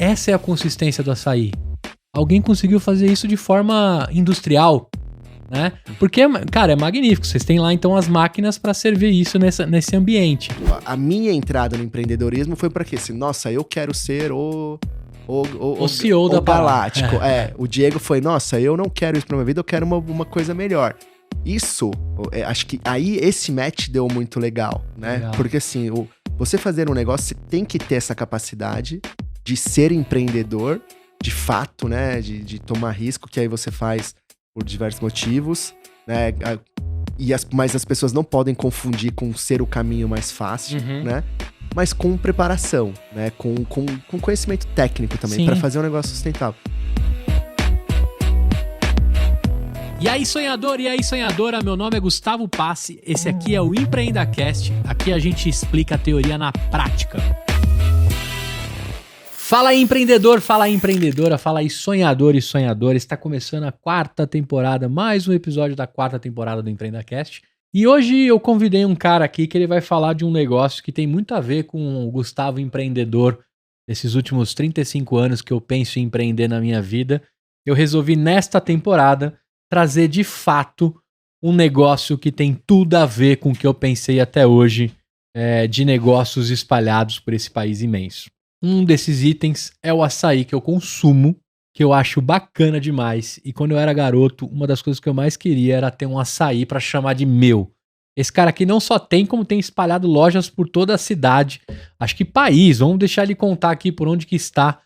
essa é a consistência do açaí. Alguém conseguiu fazer isso de forma industrial, né? Porque, cara, é magnífico. Vocês têm lá, então, as máquinas para servir isso nesse ambiente. A minha entrada no empreendedorismo foi para quê? Assim, nossa, eu quero ser o CEO da galáctico. O Diego foi, nossa, eu não quero isso pra minha vida, eu quero uma coisa melhor. Isso, acho que aí esse match deu muito legal, né? Legal. Porque assim, você fazer um negócio, você tem que ter essa capacidade de ser empreendedor, de fato, né? De tomar risco, que aí você faz por diversos motivos, né? Mas as pessoas não podem confundir com ser o caminho mais fácil, né? Mas com preparação, né? Com conhecimento técnico também, para fazer um negócio sustentável. E aí, sonhador, e aí, sonhadora, meu nome é Gustavo Passi, esse aqui é o EmpreendaCast, aqui a gente explica a teoria na prática. Fala aí, empreendedor, fala aí, empreendedora, fala aí, sonhador e sonhadora, está começando a 4ª temporada, mais um episódio da 4ª temporada do EmpreendaCast. E hoje eu convidei um cara aqui que ele vai falar de um negócio que tem muito a ver com o Gustavo empreendedor. Esses últimos 35 anos que eu penso em empreender na minha vida, eu resolvi nesta temporada trazer de fato um negócio que tem tudo a ver com o que eu pensei até hoje de negócios espalhados por esse país imenso. Um desses itens é o açaí que eu consumo, que eu acho bacana demais. E quando eu era garoto, uma das coisas que eu mais queria era ter um açaí pra chamar de meu. Esse cara aqui não só tem, como tem espalhado lojas por toda a cidade. Acho que país. Vamos deixar ele contar aqui por onde que está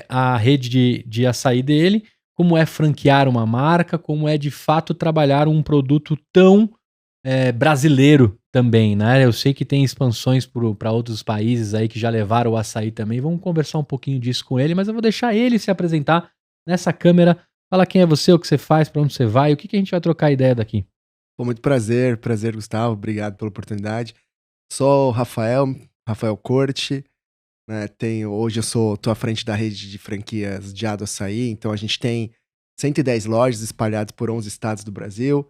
a rede de açaí dele, como é franquear uma marca, como é de fato trabalhar um produto tão brasileiro também, né? Eu sei que tem expansões para outros países aí que já levaram o açaí também. Vamos conversar um pouquinho disso com ele, mas eu vou deixar ele se apresentar nessa câmera. Fala quem é você, o que você faz, para onde você vai, o que a gente vai trocar ideia daqui. Pô, muito prazer, Gustavo, obrigado pela oportunidade. Sou o Rafael Corte, né? Hoje eu tô à frente da rede de franquias de do Açaí, então a gente tem 110 lojas espalhadas por 11 estados do Brasil.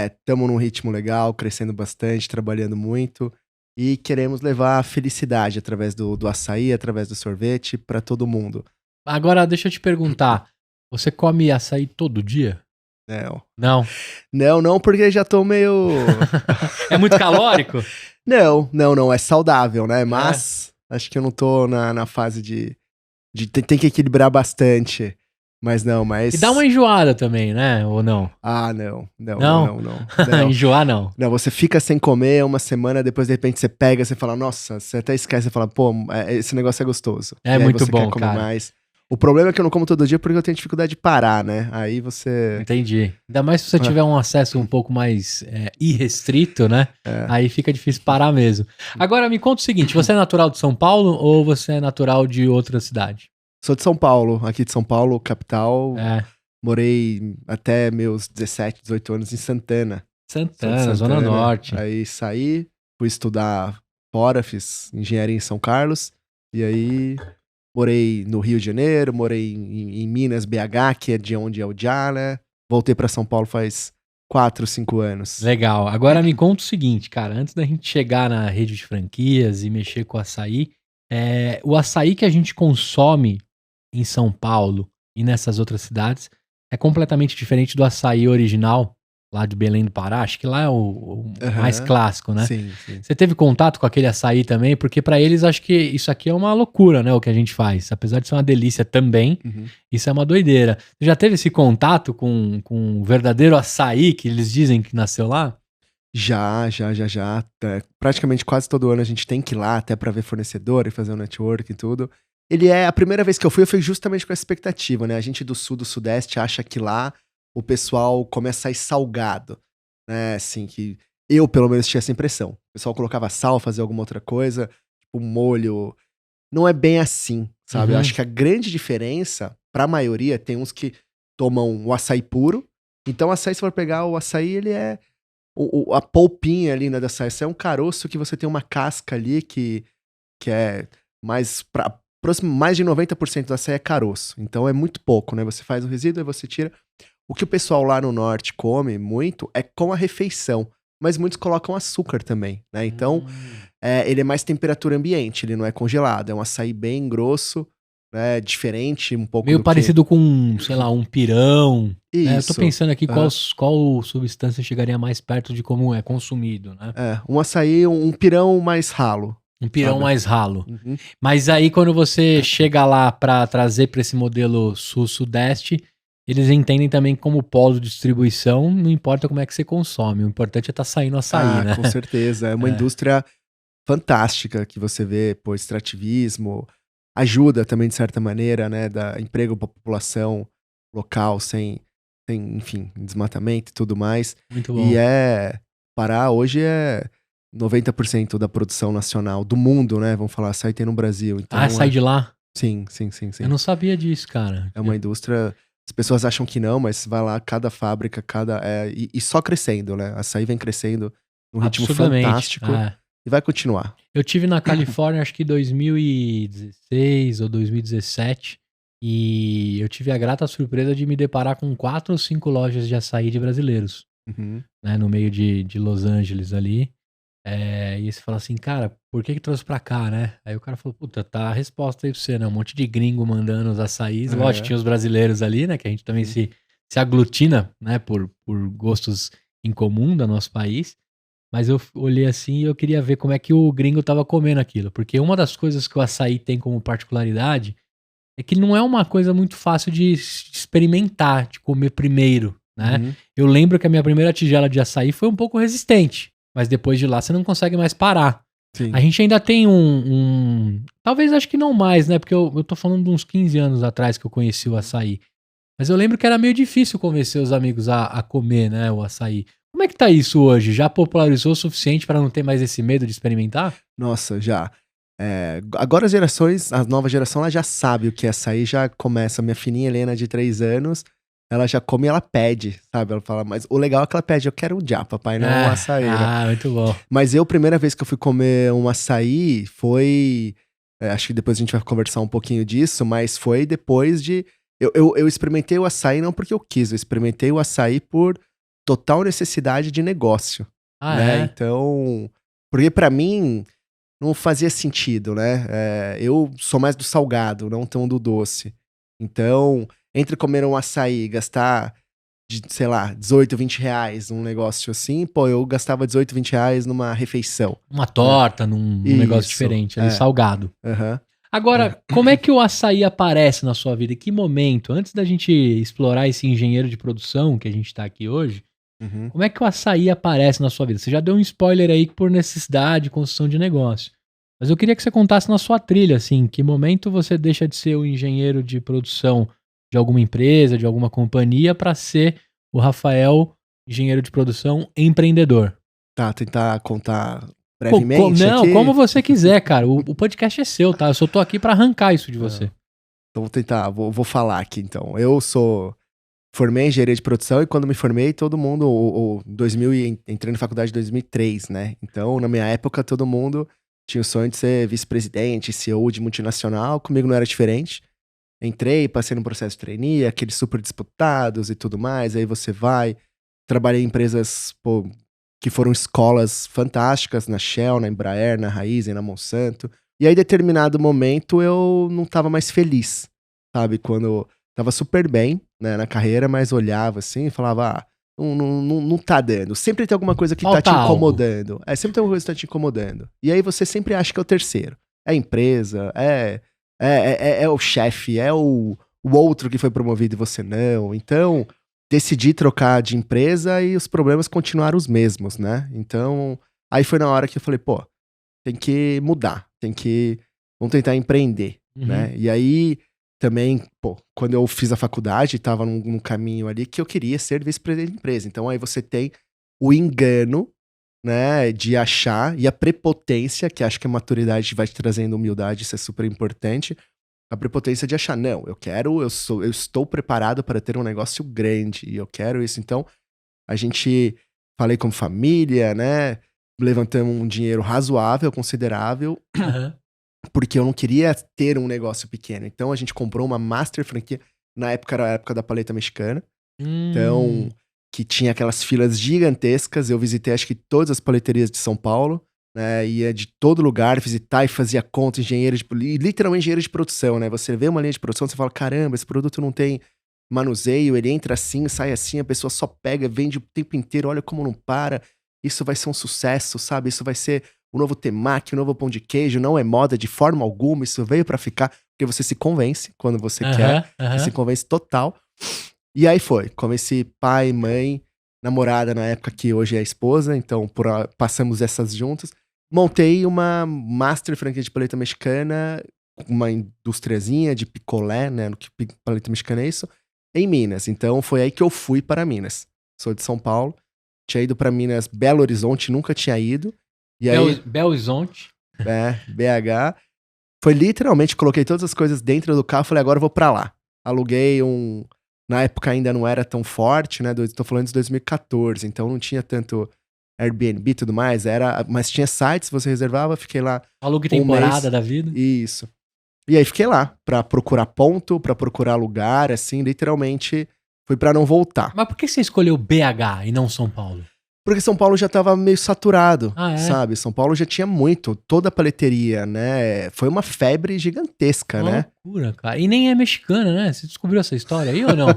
Estamos num ritmo legal, crescendo bastante, trabalhando muito e queremos levar a felicidade através do açaí, através do sorvete para todo mundo. Agora deixa eu te perguntar, você come açaí todo dia? Não. Não, porque já tô meio... É muito calórico? Não, é saudável, né? Mas acho que eu não tô na fase de tem que equilibrar bastante. Mas. E dá uma enjoada também, né? Ou não? Ah, não. Enjoar não. Não, você fica sem comer uma semana, depois de repente você pega, você fala, nossa, você até esquece, você fala, pô, esse negócio é gostoso. É muito bom, quer comer cara. Mais. O problema é que eu não como todo dia porque eu tenho dificuldade de parar, né? Aí você... Entendi. Ainda mais se você tiver um acesso um pouco mais irrestrito, né? Aí fica difícil parar mesmo. Agora, me conta o seguinte, você é natural de São Paulo ou você é natural de outra cidade? Sou de São Paulo, aqui de São Paulo, capital. Morei até meus 17, 18 anos em Santana. Santana, Zona Norte. Aí saí, fui estudar fora, fiz engenharia em São Carlos. E aí morei no Rio de Janeiro, morei em Minas, BH, que é de onde é o Já, né? Voltei pra São Paulo faz 4, 5 anos. Legal. Agora me conta o seguinte, cara. Antes da gente chegar na rede de franquias e mexer com o açaí, o açaí que a gente consome em São Paulo e nessas outras cidades é completamente diferente do açaí original lá de Belém do Pará. Acho que lá é o mais clássico, né? Sim. Você teve contato com aquele açaí também? Porque pra eles acho que isso aqui é uma loucura, né? O que a gente faz. Apesar de ser uma delícia também, isso é uma doideira. Você já teve esse contato com o verdadeiro açaí que eles dizem que nasceu lá? Já. Praticamente quase todo ano a gente tem que ir lá até pra ver fornecedor e fazer um network e tudo. A primeira vez que eu fui justamente com essa expectativa, né? A gente do sul, do sudeste acha que lá o pessoal come açaí salgado, né? Assim, que eu pelo menos tinha essa impressão. O pessoal colocava sal, fazia alguma outra coisa, tipo molho. Não é bem assim, sabe? Eu acho que a grande diferença, pra maioria, tem uns que tomam o açaí puro. Então, o açaí, se for pegar o açaí, ele é a polpinha ali, né, do açaí. Isso é um caroço que você tem uma casca ali que é mais de 90% do açaí é caroço. Então é muito pouco, né? Você faz o resíduo e você tira. O que o pessoal lá no norte come muito é com a refeição. Mas muitos colocam açúcar também, né? Então, ele é mais temperatura ambiente, ele não é congelado. É um açaí bem grosso, né? Diferente um pouco Meio do parecido com, sei lá, um pirão. que... Né? Eu tô Isso. pensando aqui qual substância chegaria mais perto de como é consumido, né? Um açaí, um pirão mais ralo, Um pirão sabe? mais ralo. Uhum. Mas aí quando você chega lá pra trazer pra esse modelo sul-sudeste, eles entendem também que como polo de distribuição, não importa como é que você consome, o importante é estar saindo açaí, né? Com certeza. É uma indústria fantástica que você vê, pô, extrativismo, ajuda também de certa maneira, né, da emprego para a população local sem, enfim, desmatamento e tudo mais. Muito E bom. Pará hoje é 90% da produção nacional do mundo, né, vamos falar, açaí tem no Brasil. Então, Sai de lá? Sim. Eu não sabia disso, cara. É uma indústria, as pessoas acham que não, mas vai lá, cada fábrica, e só crescendo, né, açaí vem crescendo num ritmo Absurdamente. fantástico e vai continuar. Eu tive na Califórnia, acho que 2016 ou 2017, e eu tive a grata surpresa de me deparar com 4 ou 5 lojas de açaí de brasileiros, Uhum. né, no meio de Los Angeles ali. E você fala assim, cara, por que trouxe pra cá, né? Aí o cara falou, puta, tá a resposta aí pra você, né? Um monte de gringo mandando os açaís. Lógico, tinha os brasileiros ali, né? Que a gente também se aglutina, né? Por gostos em comum do nosso país. Mas eu olhei assim e eu queria ver como é que o gringo tava comendo aquilo. Porque uma das coisas que o açaí tem como particularidade é que não é uma coisa muito fácil de experimentar, de comer primeiro, né? Uhum. Eu lembro que a minha primeira tigela de açaí foi um pouco resistente, mas depois de lá você não consegue mais parar. Sim. A gente ainda tem talvez acho que não mais, né? Porque eu tô falando de uns 15 anos atrás que eu conheci o açaí. Mas eu lembro que era meio difícil convencer os amigos a comer, né, o açaí. Como é que tá isso hoje? Já popularizou o suficiente para não ter mais esse medo de experimentar? Nossa, já. Agora a nova geração, ela já sabe o que é açaí, já começa. Minha filhinha Helena, de 3 anos, ela já come e ela pede, sabe? Ela fala, mas o legal é que ela pede, eu quero um já, papai, não um açaí, né? Muito bom. Mas eu, primeira vez que eu fui comer um açaí, foi... acho que depois a gente vai conversar um pouquinho disso, mas foi depois de... Eu experimentei o açaí não porque eu quis, eu experimentei o açaí por total necessidade de negócio, né? Então, porque pra mim não fazia sentido, né? Eu sou mais do salgado, não tão do doce. Então, entre comer um açaí e gastar, sei lá, 18, 20 reais num negócio assim, pô, eu gastava 18, 20 reais numa refeição. Uma torta, num negócio diferente, ali, salgado. Uhum. Agora, como é que o açaí aparece na sua vida? Em que momento? Antes da gente explorar esse engenheiro de produção que a gente tá aqui hoje, como é que o açaí aparece na sua vida? Você já deu um spoiler aí por necessidade, construção de negócio. Mas eu queria que você contasse na sua trilha, assim, em que momento você deixa de ser o engenheiro de produção de alguma empresa, de alguma companhia, para ser o Rafael, engenheiro de produção, empreendedor. Tá, tentar contar brevemente Não, aqui. como você quiser, cara. O podcast é seu, tá? Eu só tô aqui para arrancar isso de você. Então vou tentar, vou falar aqui então. Eu formei em engenharia de produção e quando me formei, todo mundo, 2000, entrei na faculdade em 2003, né? Então, na minha época, todo mundo tinha o sonho de ser vice-presidente, CEO de multinacional, comigo não era diferente. Entrei, passei no processo de trainee, aqueles super disputados e tudo mais, aí você vai. Trabalhei em empresas, pô, que foram escolas fantásticas, na Shell, na Embraer, na Raizen, na Monsanto. E aí, em determinado momento, eu não tava mais feliz, sabe? Quando tava super bem, né, na carreira, mas olhava assim e falava, não tá dando. Sempre tem alguma coisa que Falta tá te algo. incomodando. Sempre tem alguma coisa que tá te incomodando. E aí você sempre acha que é o terceiro. É a empresa, é o chefe, é o outro que foi promovido e você não. Então, decidi trocar de empresa e os problemas continuaram os mesmos, né? Então, aí foi na hora que eu falei, pô, tem que mudar, vamos tentar empreender, né? E aí, também, pô, quando eu fiz a faculdade, tava num caminho ali que eu queria ser vice-presidente da empresa. Então aí você tem o engano, né, de achar, e a prepotência, que acho que a maturidade vai te trazendo humildade, isso é super importante. A prepotência de achar, não, eu estou preparado para ter um negócio grande, e eu quero isso. Então, falei como família, né, levantamos um dinheiro razoável, considerável, porque eu não queria ter um negócio pequeno. Então, a gente comprou uma master franquia, na época era a época da paleta mexicana, então, que tinha aquelas filas gigantescas, eu visitei acho que todas as paleterias de São Paulo, né? Ia de todo lugar visitar e fazia conta, literalmente engenheiro de produção, né? Você vê uma linha de produção, você fala, caramba, esse produto não tem manuseio, ele entra assim, sai assim, a pessoa só pega, vende o tempo inteiro, olha como não para. Isso vai ser um sucesso, sabe? Isso vai ser o novo temaki, o novo pão de queijo, não é moda de forma alguma, isso veio pra ficar, porque você se convence quando você quer, você se convence total. E aí convenci pai, mãe, namorada na época que hoje é esposa, então passamos essas juntas. Montei uma master franquia de paleta mexicana, uma industriazinha de picolé, né, no que paleta mexicana é isso, em Minas. Então foi aí que eu fui para Minas. Sou de São Paulo, tinha ido para Minas, Belo Horizonte, nunca tinha ido. E aí, Belo Horizonte. BH. Foi literalmente, coloquei todas as coisas dentro do carro, falei, agora eu vou pra lá. Aluguei na época ainda não era tão forte, né? Tô falando de 2014, então não tinha tanto Airbnb e tudo mais, mas tinha sites, você reservava, fiquei lá. Alugue temporada da vida. Isso. E aí fiquei lá, pra procurar ponto, pra procurar lugar, assim, literalmente, fui pra não voltar. Mas por que você escolheu BH e não São Paulo? Porque São Paulo já tava meio saturado, Ah, é? sabe? São Paulo já tinha muito, toda a paleteria, né? Foi uma febre gigantesca, Uma né? loucura, cara. E nem é mexicana, né? Você descobriu essa história aí ou não?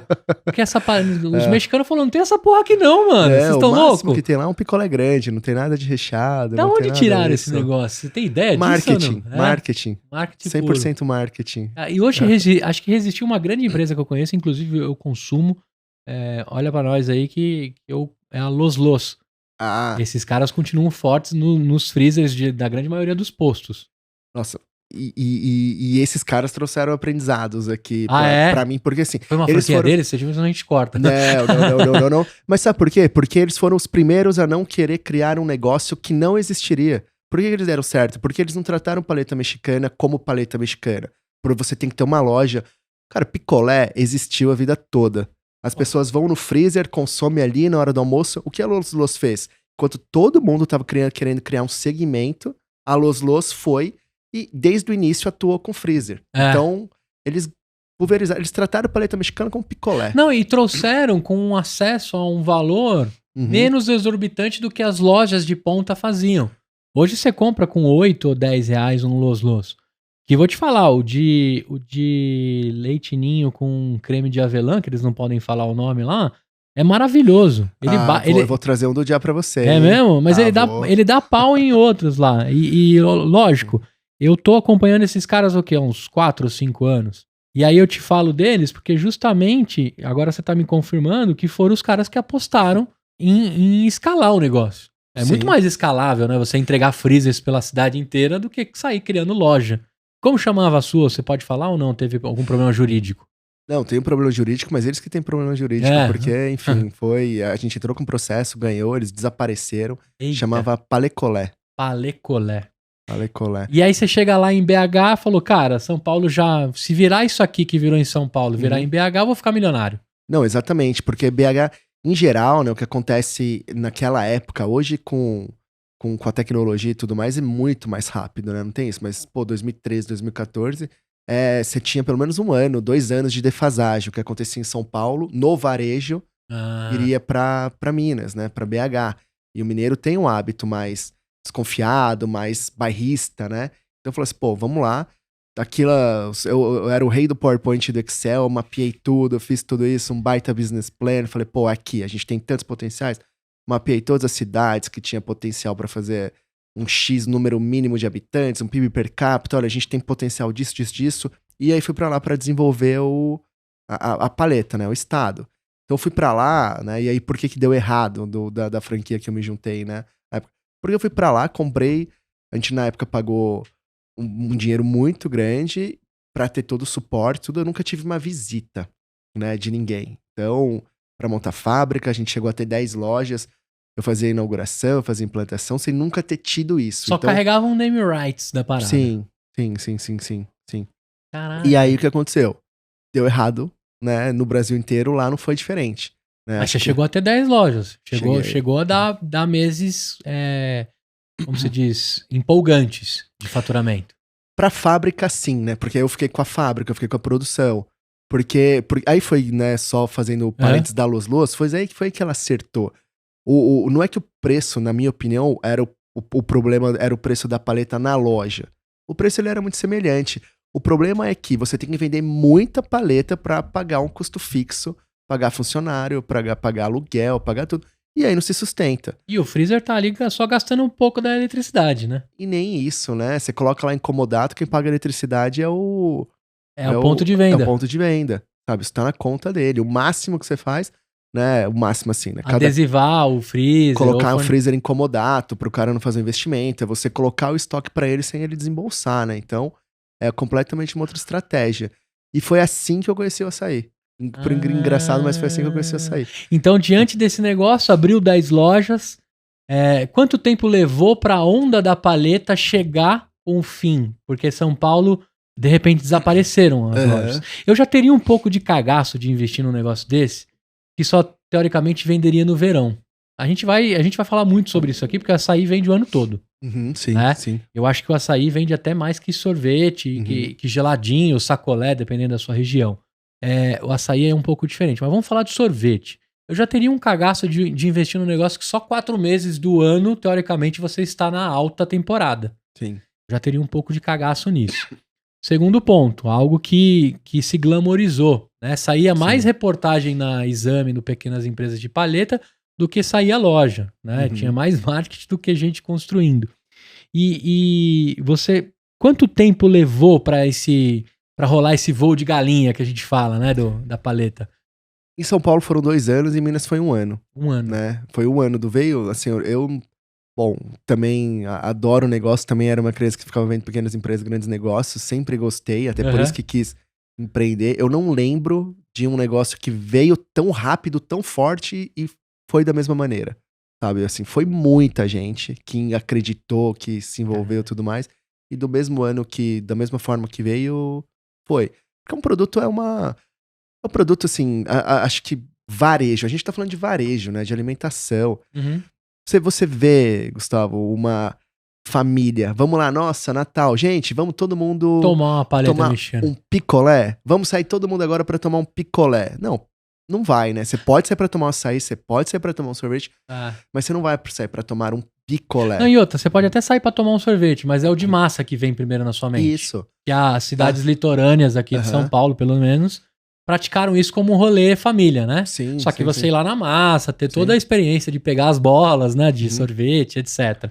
Porque os mexicanos falaram, não tem essa porra aqui não, mano. Vocês estão loucos? O que tem lá é um picolé grande, não tem nada de recheado. Da onde tiraram esse negócio? Você tem ideia disso ou não? Marketing. Marketing 100% marketing. E hoje acho que resistiu uma grande empresa que eu conheço, inclusive eu consumo. Olha pra nós aí que é a Los Los. Ah. Esses caras continuam fortes nos freezers da grande maioria dos postos. Nossa, e esses caras trouxeram aprendizados aqui pra mim, porque assim... Foi uma franquia deles? Se tiver, a gente corta. Não. Mas sabe por quê? Porque eles foram os primeiros a não querer criar um negócio que não existiria. Por que eles deram certo? Porque eles não trataram paleta mexicana como paleta mexicana. Porque você tem que ter uma loja... Cara, picolé existiu a vida toda. As pessoas vão no freezer, consomem ali na hora do almoço. O que a Los Los fez? Enquanto todo mundo estava querendo criar um segmento, a Los Los foi e desde o início atuou com freezer. Então, eles pulverizaram, eles trataram a paleta mexicana como picolé. Não, e trouxeram com um acesso a um valor menos exorbitante do que as lojas de ponta faziam. Hoje você compra com 8 ou 10 reais um Los Los. Que vou te falar, o de leite ninho com creme de avelã, que eles não podem falar o nome lá, é maravilhoso. Eu vou trazer um do dia pra você. É mesmo? Mas ele dá pau em outros lá. E lógico, eu tô acompanhando esses caras há uns 4 ou 5 anos. E aí eu te falo deles porque justamente, agora você tá me confirmando que foram os caras que apostaram em escalar o negócio. É muito mais escalável, né? Você entregar freezers pela cidade inteira do que sair criando loja. Como chamava a sua? Você pode falar ou não? Teve algum problema jurídico? Não, tem um problema jurídico, mas eles que têm problema jurídico, porque, enfim, a gente entrou com um processo, ganhou, eles desapareceram, chamava Palecolé. Palecolé. Palecolé. E aí você chega lá em BH e falou, cara, São Paulo se virar isso aqui que virou em São Paulo, virar em BH, eu vou ficar milionário. Não, exatamente, porque BH, em geral, né, o que acontece naquela época, hoje com a tecnologia e tudo mais, é muito mais rápido, né? Não tem isso, mas, 2013, 2014, você tinha pelo menos 1 ano, 2 anos de defasagem. O que acontecia em São Paulo, no varejo, iria pra Minas, né? Pra BH. E o mineiro tem um hábito mais desconfiado, mais bairrista, né? Então eu falei assim, vamos lá. Eu era o rei do PowerPoint e do Excel, eu mapeei tudo, eu fiz tudo isso, um baita business plan. Falei, aqui, a gente tem tantos potenciais. Mapeei todas as cidades que tinha potencial para fazer um X número mínimo de habitantes, um PIB per capita, olha, a gente tem potencial disso. E aí fui para lá para desenvolver a paleta, né, o estado. Então eu fui para lá, né, e aí por que deu errado da franquia que eu me juntei, né? Porque eu fui para lá, comprei, a gente na época pagou um dinheiro muito grande para ter todo o suporte, tudo. Eu nunca tive uma visita, né, de ninguém. Então, para montar fábrica, a gente chegou a ter 10 lojas. Eu fazia inauguração, eu fazia implantação, sem nunca ter tido isso. Só carregava um name rights da parada. Sim. Caralho. E aí, o que aconteceu? Deu errado, né? No Brasil inteiro, lá não foi diferente. Né? Mas você chegou a ter 10 lojas. Chegou a dar meses, como se diz, empolgantes de faturamento. Pra fábrica, sim, né? Porque aí eu fiquei com a fábrica, eu fiquei com a produção. Porque aí foi, né, só fazendo paletes da Los Los, foi aí que ela acertou. Não é que o preço, na minha opinião, era o problema era o preço da paleta na loja. O preço ele era muito semelhante. O problema é que você tem que vender muita paleta para pagar um custo fixo, pagar funcionário, pagar aluguel, pagar tudo. E aí não se sustenta. E o freezer tá ali só gastando um pouco da eletricidade, né? E nem isso, né? Você coloca lá em comodato, quem paga a eletricidade é o ponto de venda. É o ponto de venda, sabe? Isso tá na conta dele. O máximo que você faz, né? O máximo assim, né? Adesivar o freezer. Colocar o freezer em comodato pro cara não fazer um investimento. É você colocar o estoque para ele sem ele desembolsar, né? Então, é completamente uma outra estratégia. E foi assim que eu conheci o açaí. Por engraçado, mas foi assim que eu conheci o açaí. Então, diante desse negócio, abriu 10 lojas. Quanto tempo levou pra onda da paleta chegar com o fim? Porque São Paulo, de repente, desapareceram as lojas. Eu já teria um pouco de cagaço de investir num negócio desse, que só, teoricamente, venderia no verão. A gente vai falar muito sobre isso aqui, porque o açaí vende o ano todo. Sim, né? sim. Eu acho que o açaí vende até mais que sorvete, que geladinho, sacolé, dependendo da sua região. O açaí é um pouco diferente. Mas vamos falar de sorvete. Eu já teria um cagaço de investir num negócio que só 4 meses do ano, teoricamente, você está na alta temporada. Sim. Já teria um pouco de cagaço nisso. Segundo ponto, algo que se glamorizou. Né? Saía mais reportagem na Exame, no Pequenas Empresas de Paleta, do que saía loja. Né? Tinha mais marketing do que gente construindo. E você... Quanto tempo levou para rolar esse voo de galinha que a gente fala, né, da paleta? Em São Paulo foram 2 anos e em Minas foi 1 ano. 1 ano. Né? Foi 1 ano do veio, assim, bom, também adoro o negócio, também era uma criança que ficava vendo pequenas empresas, grandes negócios, sempre gostei, até por isso que quis empreender. Eu não lembro de um negócio que veio tão rápido, tão forte e foi da mesma maneira, sabe? Assim, foi muita gente que acreditou, que se envolveu e tudo mais, e da mesma forma que veio, foi. Porque um produto é um produto, assim, acho que varejo, a gente tá falando de varejo, né, de alimentação. Você vê, Gustavo, uma família, vamos lá, nossa, Natal, gente, vamos todo mundo tomar uma paleta mexicana. Um picolé, vamos sair todo mundo agora pra tomar um picolé. Não vai, né? Você pode sair pra tomar um açaí, você pode sair pra tomar um sorvete, mas você não vai sair pra tomar um picolé. Não, e outra, você pode até sair pra tomar um sorvete, mas é o de massa que vem primeiro na sua mente. Isso. Que as cidades litorâneas aqui de São Paulo, pelo menos, praticaram isso como um rolê família, né? Sim. Só que você ir lá na massa, ter toda a experiência de pegar as bolas, né? De sorvete, etc.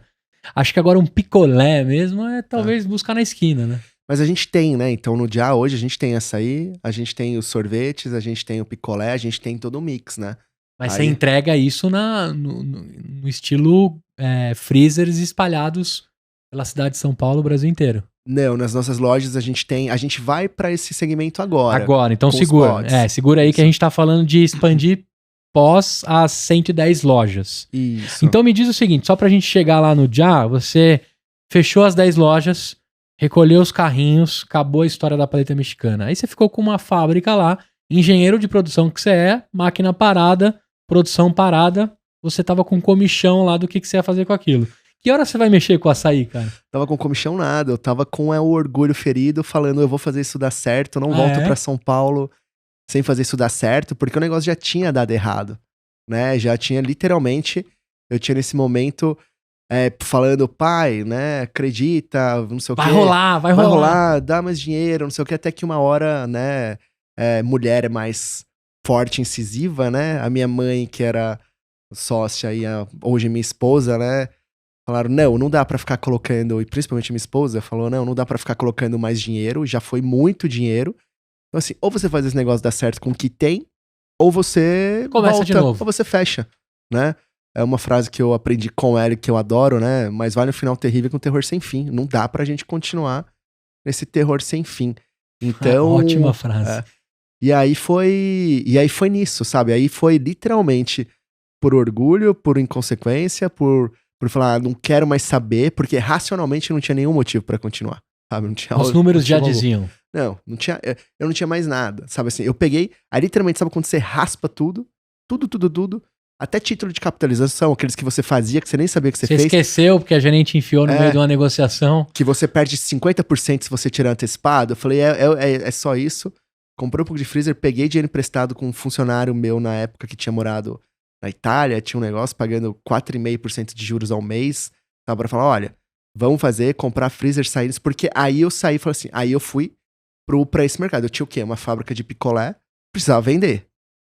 Acho que agora um picolé mesmo é talvez buscar na esquina, né? Mas a gente tem, né? Então no dia hoje a gente tem açaí, a gente tem os sorvetes, a gente tem o picolé, a gente tem todo o mix, né? Mas você entrega isso no estilo freezers espalhados pela cidade de São Paulo, o Brasil inteiro. Não, nas nossas lojas a gente vai pra esse segmento agora. Agora, então segura. Segura aí que a gente tá falando de expandir pós as 110 lojas. Isso. Então me diz o seguinte, só pra gente chegar lá no Já, você fechou as 10 lojas, recolheu os carrinhos, acabou a história da paleta mexicana. Aí você ficou com uma fábrica lá, engenheiro de produção que você máquina parada, produção parada, você tava com comichão lá do que você ia fazer com aquilo. Que hora você vai mexer com o açaí, cara? Tava com comichão nada, eu tava com o orgulho ferido, falando eu vou fazer isso dar certo, eu não volto pra São Paulo sem fazer isso dar certo, porque o negócio já tinha dado errado, né? Já tinha literalmente, eu tinha nesse momento falando, pai, né, acredita, não sei o quê. Vai rolar, dá mais dinheiro, não sei o que, até que uma hora, né, mulher é mais forte, incisiva, né? A minha mãe, que era sócia e hoje minha esposa, né, falaram, não dá pra ficar colocando, e principalmente minha esposa falou, não dá pra ficar colocando mais dinheiro, já foi muito dinheiro. Então assim, ou você faz esse negócio dar certo com o que tem, ou você começa de novo. Ou você fecha, né? É uma frase que eu aprendi com ela, que eu adoro, né? Mas vale um final terrível com terror sem fim. Não dá pra gente continuar nesse terror sem fim. Então... Ótima frase. E aí foi nisso, sabe? Aí foi literalmente por orgulho, por inconsequência, por falar, não quero mais saber, porque racionalmente não tinha nenhum motivo pra continuar, sabe? Não tinha os números já diziam. Não tinha, eu não tinha mais nada, sabe assim? Eu peguei, aí literalmente, sabe quando você raspa tudo, até título de capitalização, aqueles que você fazia, que você nem sabia que você fez. Você esqueceu porque a gerente enfiou no meio de uma negociação. Que você perde 50% se você tirar antecipado. Eu falei, é só isso. Comprei um pouco de freezer, peguei dinheiro emprestado com um funcionário meu na época que tinha morado na Itália, tinha um negócio pagando 4,5% de juros ao mês. Tava pra falar, olha, vamos comprar freezer saídas, porque aí eu saí e falei assim, aí eu fui pra esse mercado. Eu tinha o quê? Uma fábrica de picolé, precisava vender.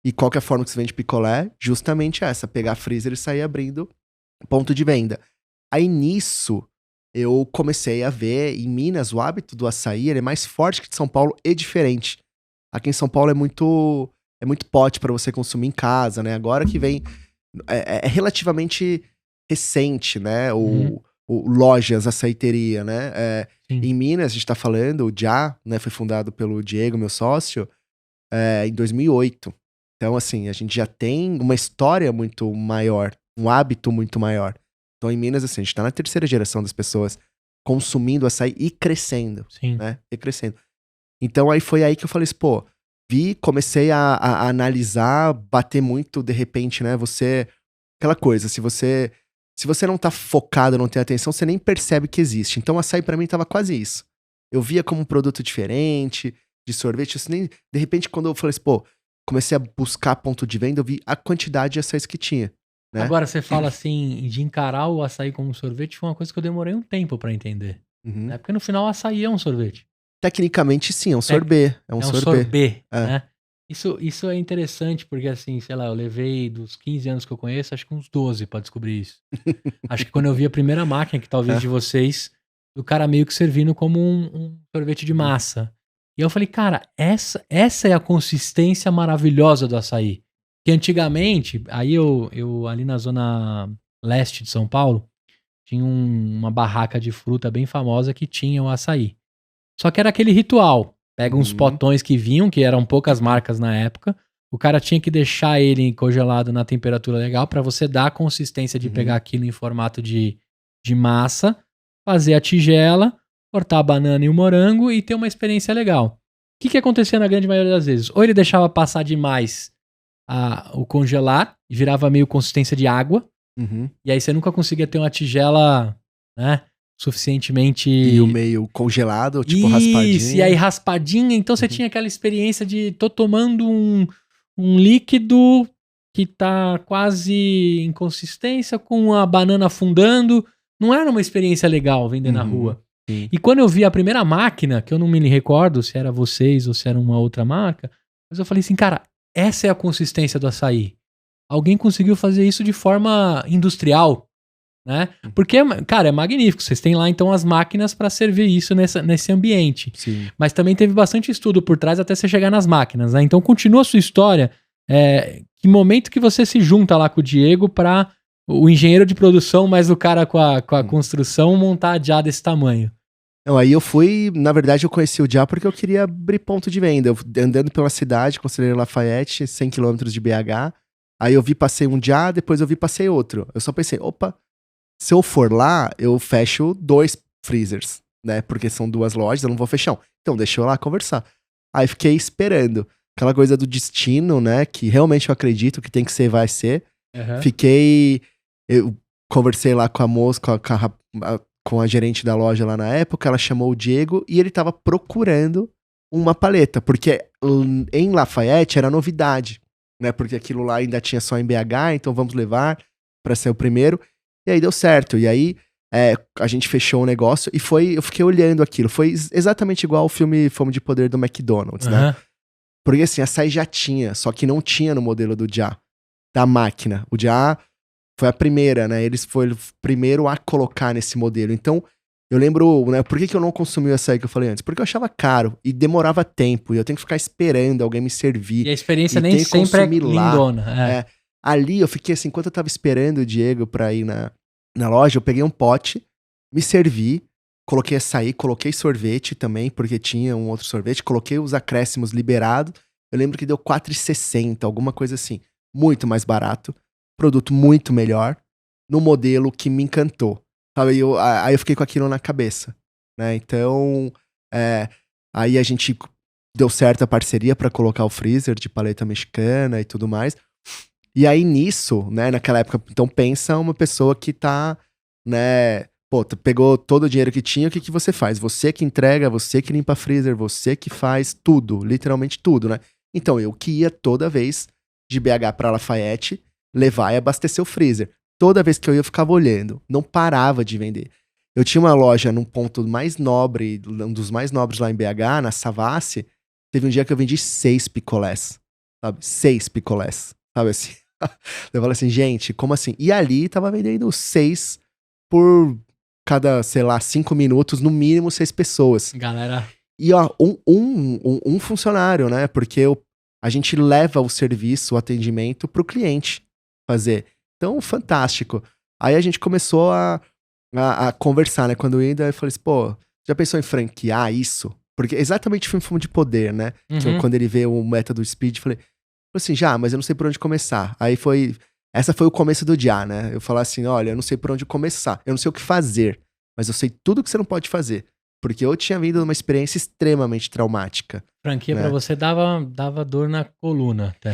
E qual que é a forma que você vende picolé? Justamente essa, pegar freezer e sair abrindo ponto de venda. Aí nisso, eu comecei a ver, em Minas, o hábito do açaí, ele é mais forte que de São Paulo e diferente. Aqui em São Paulo é muito pote pra você consumir em casa, né? Agora que vem, é relativamente recente, né? O lojas, açaiteria, né? Sim. Em Minas, a gente tá falando, o Já, né? Foi fundado pelo Diego, meu sócio, em 2008. Então, assim, a gente já tem uma história muito maior, um hábito muito maior. Então, em Minas, assim, a gente tá na terceira geração das pessoas consumindo açaí e crescendo, Sim. né? E crescendo. Então, aí foi aí que eu falei assim, pô, comecei a analisar, bater muito, de repente, né? Aquela coisa, se você não tá focado, não tem atenção, você nem percebe que existe. Então, o açaí pra mim tava quase isso. Eu via como um produto diferente, de sorvete, assim, nem, de repente, quando eu falei assim, pô, comecei a buscar ponto de venda, eu vi a quantidade de açaís que tinha, né? Agora, você fala assim, de encarar o açaí como sorvete, foi uma coisa que eu demorei um tempo pra entender. Uhum. Né? Porque no final o açaí é um sorvete. Tecnicamente, sim, é um sorbet. É um sorbet. Né? Isso é interessante, porque assim, sei lá, eu levei dos 15 anos que eu conheço, acho que uns 12 pra descobrir isso. Acho que quando eu vi a primeira máquina, que talvez de vocês, o cara meio que servindo como um sorvete de massa. E eu falei, cara, essa é a consistência maravilhosa do açaí. Que antigamente, aí eu ali na zona leste de São Paulo, tinha uma barraca de fruta bem famosa que tinha o açaí. Só que era aquele ritual. Pega uns potões que vinham, que eram poucas marcas na época. O cara tinha que deixar ele congelado na temperatura legal pra você dar a consistência de pegar aquilo em formato de massa, fazer a tigela, cortar a banana e o morango e ter uma experiência legal. O que acontecia na grande maioria das vezes? Ou ele deixava passar demais o congelar e virava meio consistência de água. E aí você nunca conseguia ter uma tigela, né, suficientemente... E o meio congelado, tipo Isso, raspadinho. e aí raspadinha, então você tinha aquela experiência de tô tomando um líquido que tá quase em consistência com a banana afundando. Não era uma experiência legal vender na rua. Sim. E quando eu vi a primeira máquina, que eu não me recordo se era vocês ou se era uma outra marca, mas eu falei assim, cara, essa é a consistência do açaí. Alguém conseguiu fazer isso de forma industrial, né? Porque, cara, é magnífico. Vocês têm lá, então, as máquinas para servir isso nesse ambiente. Sim. Mas também teve bastante estudo por trás até você chegar nas máquinas, né? Então, continua a sua história. Que momento que você se junta lá com o Diego para o engenheiro de produção, mais o cara com a construção, montar a Já desse tamanho? Não, aí eu fui, na verdade eu conheci o Já porque eu queria abrir ponto de venda. Eu andando pela cidade, Conselheiro Lafayette, 100 km de BH. Aí eu passei um Já, depois eu passei outro. Eu só pensei, opa, se eu for lá, eu fecho 2 freezers, né? Porque são 2 lojas, eu não vou fechar um. Então deixa eu lá conversar. Aí fiquei esperando. Aquela coisa do destino, né? Que realmente eu acredito que tem que ser, vai ser. Eu conversei lá com a moça, com a gerente da loja lá na época, ela chamou o Diego e ele tava procurando uma paleta, porque em Lafayette era novidade, né? Porque aquilo lá ainda tinha só em BH, então vamos levar pra ser o primeiro. E aí deu certo. E aí a gente fechou o negócio e eu fiquei olhando aquilo. Foi exatamente igual ao filme Fome de Poder do McDonald's, né? Porque assim, açaí já tinha, só que não tinha no modelo do Já, da máquina. O Já foi a primeira, né? Eles foram o primeiro a colocar nesse modelo. Então, eu lembro, né? Por que eu não consumi o açaí que eu falei antes? Porque eu achava caro e demorava tempo. E eu tenho que ficar esperando alguém me servir. E a experiência nem sempre é lindona. Ali eu fiquei assim, enquanto eu tava esperando o Diego pra ir na loja, eu peguei um pote, me servi, coloquei açaí, coloquei sorvete também, porque tinha um outro sorvete, coloquei os acréscimos liberados. Eu lembro que deu R$4,60, alguma coisa assim. Muito mais barato. Produto muito melhor, no modelo que me encantou. Sabe? Aí eu fiquei com aquilo na cabeça, né? Então, aí a gente deu certo a parceria para colocar o freezer de paleta mexicana e tudo mais. E aí nisso, né, naquela época, então pensa uma pessoa que tá, né, pô, pegou todo o dinheiro que tinha, o que você faz? Você que entrega, você que limpa freezer, você que faz tudo, literalmente tudo, né? Então eu que ia toda vez de BH pra Lafayette levar e abastecer o freezer. toda vez que eu ia, eu ficava olhando. Não parava de vender. Eu tinha uma loja num ponto mais nobre, um dos mais nobres lá em BH, na Savassi. Teve um dia que eu vendi 6 picolés, sabe? 6 picolés, sabe assim? Eu falei assim, gente, como assim? E ali tava vendendo 6 por cada, sei lá, 5 minutos, no mínimo 6 pessoas. Galera... E ó, um funcionário, né? Porque a gente leva o serviço, o atendimento pro cliente fazer. Então, fantástico. Aí a gente começou a conversar, né? Quando eu ainda eu falei assim, pô, já pensou em franquear isso? Porque exatamente foi um filme de poder, né? Que quando ele vê o método Speed, eu falei assim, já, mas eu não sei por onde começar. Aí essa foi o começo do já, né? Eu falei assim, olha, eu não sei por onde começar. Eu não sei o que fazer, mas eu sei tudo que você não pode fazer. Porque eu tinha vindo numa experiência extremamente traumática. Franquia né? pra você dava dor na coluna, tá?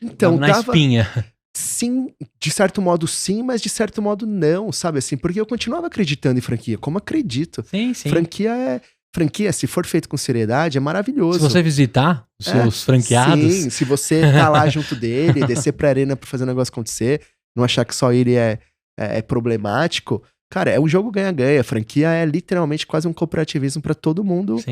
Então, na espinha. Sim, de certo modo sim, mas de certo modo não, sabe assim? Porque eu continuava acreditando em franquia, como acredito. Sim, sim. Franquia, se for feito com seriedade, é maravilhoso. Se você visitar os seus franqueados... Sim, se você tá lá junto dele, descer pra arena pra fazer o negócio acontecer, não achar que só ele é problemático... Cara, é um jogo ganha-ganha. Franquia é literalmente quase um cooperativismo pra todo mundo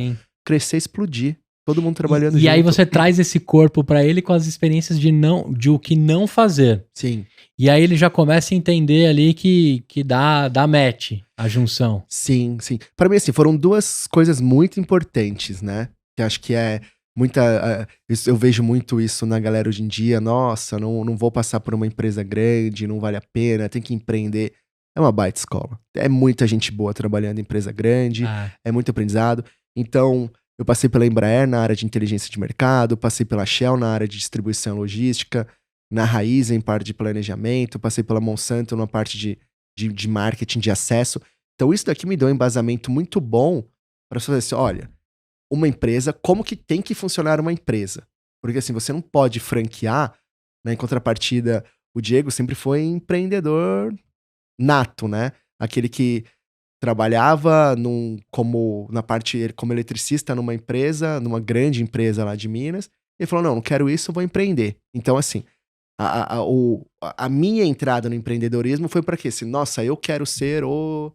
crescer e explodir. Todo mundo trabalhando junto. E aí você traz esse corpo pra ele com as experiências de o que não fazer. Sim. E aí ele já começa a entender ali que dá match a junção. Sim, sim. Pra mim, assim, foram 2 coisas muito importantes, né? Que acho que é muita... eu vejo muito isso na galera hoje em dia. Nossa, não vou passar por uma empresa grande, não vale a pena, tem que empreender. É uma baita escola. É muita gente boa trabalhando em empresa grande, é muito aprendizado. Então, eu passei pela Embraer na área de inteligência de mercado, passei pela Shell na área de distribuição e logística, na Raizen, parte de planejamento, passei pela Monsanto na parte de marketing, de acesso. Então, isso daqui me deu um embasamento muito bom para fazer assim, olha, uma empresa, como que tem que funcionar uma empresa? Porque assim, você não pode franquear, né? Em contrapartida, o Diego sempre foi empreendedor nato, né? Aquele que trabalhava como eletricista numa empresa, numa grande empresa lá de Minas. Ele falou, não quero isso, eu vou empreender. Então, assim, a minha entrada no empreendedorismo foi para quê? Assim, nossa, eu quero ser o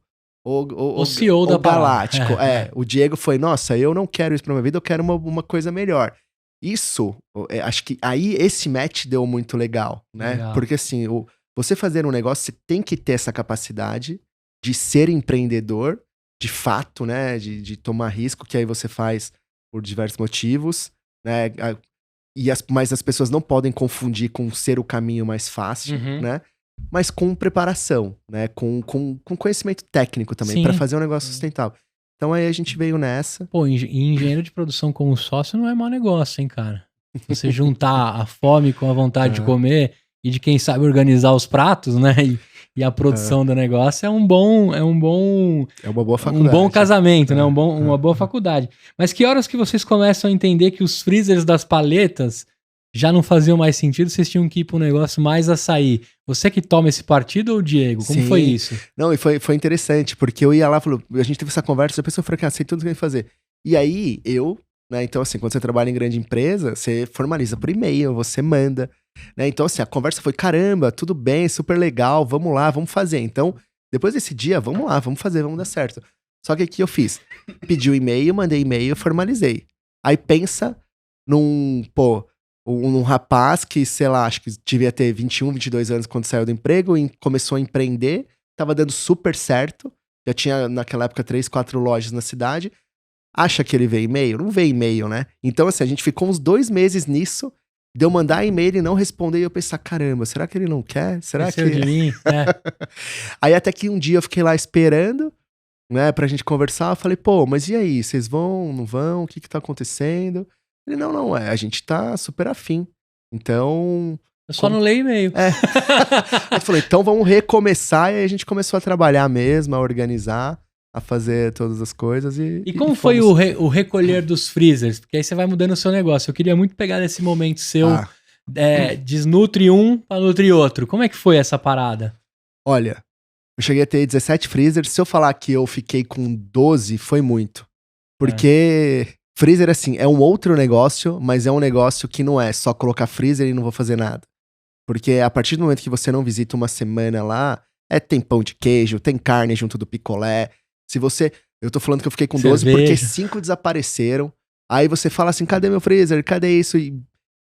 CEO da galáctico. O Diego foi, nossa, eu não quero isso pra minha vida, eu quero uma coisa melhor. Isso, acho que aí esse match deu muito legal, né? Legal. Porque assim, você fazer um negócio, você tem que ter essa capacidade de ser empreendedor, de fato, né? De tomar risco, que aí você faz por diversos motivos, né? Mas as pessoas não podem confundir com ser o caminho mais fácil, né? Mas com preparação, né? Com conhecimento técnico também, para fazer um negócio sustentável. Então aí a gente veio nessa. Pô, engenheiro de produção como sócio não é mau negócio, hein, cara? Você juntar a fome com a vontade de comer e de quem sabe organizar os pratos, né? E a produção do negócio é uma boa faculdade. Um bom casamento, né? Uma boa faculdade. Mas que horas que vocês começam a entender que os freezers das paletas já não faziam mais sentido, vocês tinham que ir para um negócio mais açaí? Você que toma esse partido ou o Diego? Como foi isso? Não, e foi interessante, porque eu ia lá, a gente teve essa conversa, a pessoa falou que sei tudo que eu ia fazer. E aí, né, então assim, quando você trabalha em grande empresa, você formaliza por e-mail, você manda, né, então assim, a conversa foi, caramba, tudo bem, super legal, vamos lá, vamos fazer. Então, depois desse dia, vamos lá, vamos fazer, vamos dar certo. Só que o que eu fiz? Pedi o e-mail, mandei e-mail, formalizei. Aí pensa num rapaz que, sei lá, acho que devia ter 21, 22 anos quando saiu do emprego e começou a empreender, tava dando super certo, já tinha naquela época 3, 4 lojas na cidade, acha que ele vê e-mail? Não vê e-mail, né? Então assim, a gente ficou uns 2 meses nisso, de eu mandar e-mail e não responder e eu pensar, caramba, será que ele não quer? Será que... de mim? Aí até que um dia eu fiquei lá esperando, né, pra gente conversar, eu falei, pô, mas e aí, vocês vão, não vão? O que tá acontecendo? Ele, não, a gente tá super afim. Então... Eu só não leio e-mail. Aí eu falei, então vamos recomeçar. E aí a gente começou a trabalhar mesmo, a organizar, a fazer todas as coisas. E como foi o recolher dos freezers? Porque aí você vai mudando o seu negócio. Eu queria muito pegar nesse momento seu, desnutre um pra nutrir outro. Como é que foi essa parada? Olha, eu cheguei a ter 17 freezers. Se eu falar que eu fiquei com 12, foi muito. Porque... Freezer, assim, é um outro negócio, mas é um negócio que não é só colocar freezer e não vou fazer nada. Porque a partir do momento que você não visita uma semana lá, tem pão de queijo, tem carne junto do picolé. Se você... Eu tô falando que eu fiquei com 12 porque 5 desapareceram. Aí você fala assim, cadê meu freezer? Cadê isso? E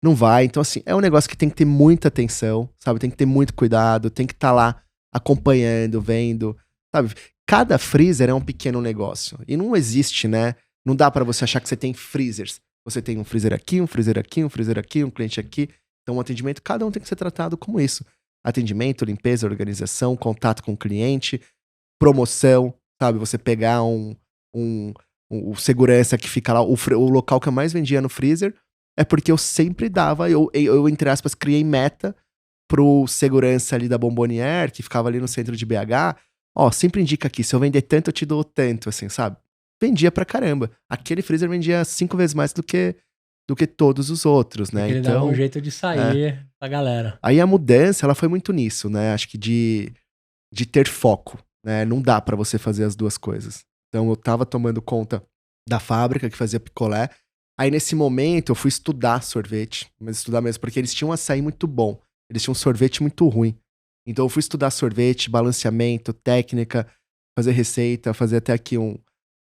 não vai. Então, assim, é um negócio que tem que ter muita atenção, sabe? Tem que ter muito cuidado, tem que estar lá acompanhando, vendo, sabe? Cada freezer é um pequeno negócio. E não existe, né? Não dá pra você achar que você tem freezers. Você tem um freezer aqui, um freezer aqui, um freezer aqui, um cliente aqui. Então, o atendimento, cada um tem que ser tratado como isso. Atendimento, limpeza, organização, contato com o cliente, promoção, sabe? Você pegar o segurança que fica lá, o local que eu mais vendia no freezer, é porque eu sempre dava, eu entre aspas, criei meta pro segurança ali da Bomboniere, que ficava ali no centro de BH, ó, sempre indica aqui, se eu vender tanto, eu te dou tanto, assim, sabe? Vendia pra caramba. Aquele freezer vendia 5 vezes mais do que todos os outros, né? Ele dava um jeito de sair pra galera. Aí a mudança, ela foi muito nisso, né? Acho que de ter foco, né? Não dá pra você fazer as duas coisas. Então eu tava tomando conta da fábrica que fazia picolé. Aí nesse momento eu fui estudar sorvete, mas estudar mesmo, porque eles tinham um açaí muito bom. Eles tinham um sorvete muito ruim. Então eu fui estudar sorvete, balanceamento, técnica, fazer receita, fazer até aqui um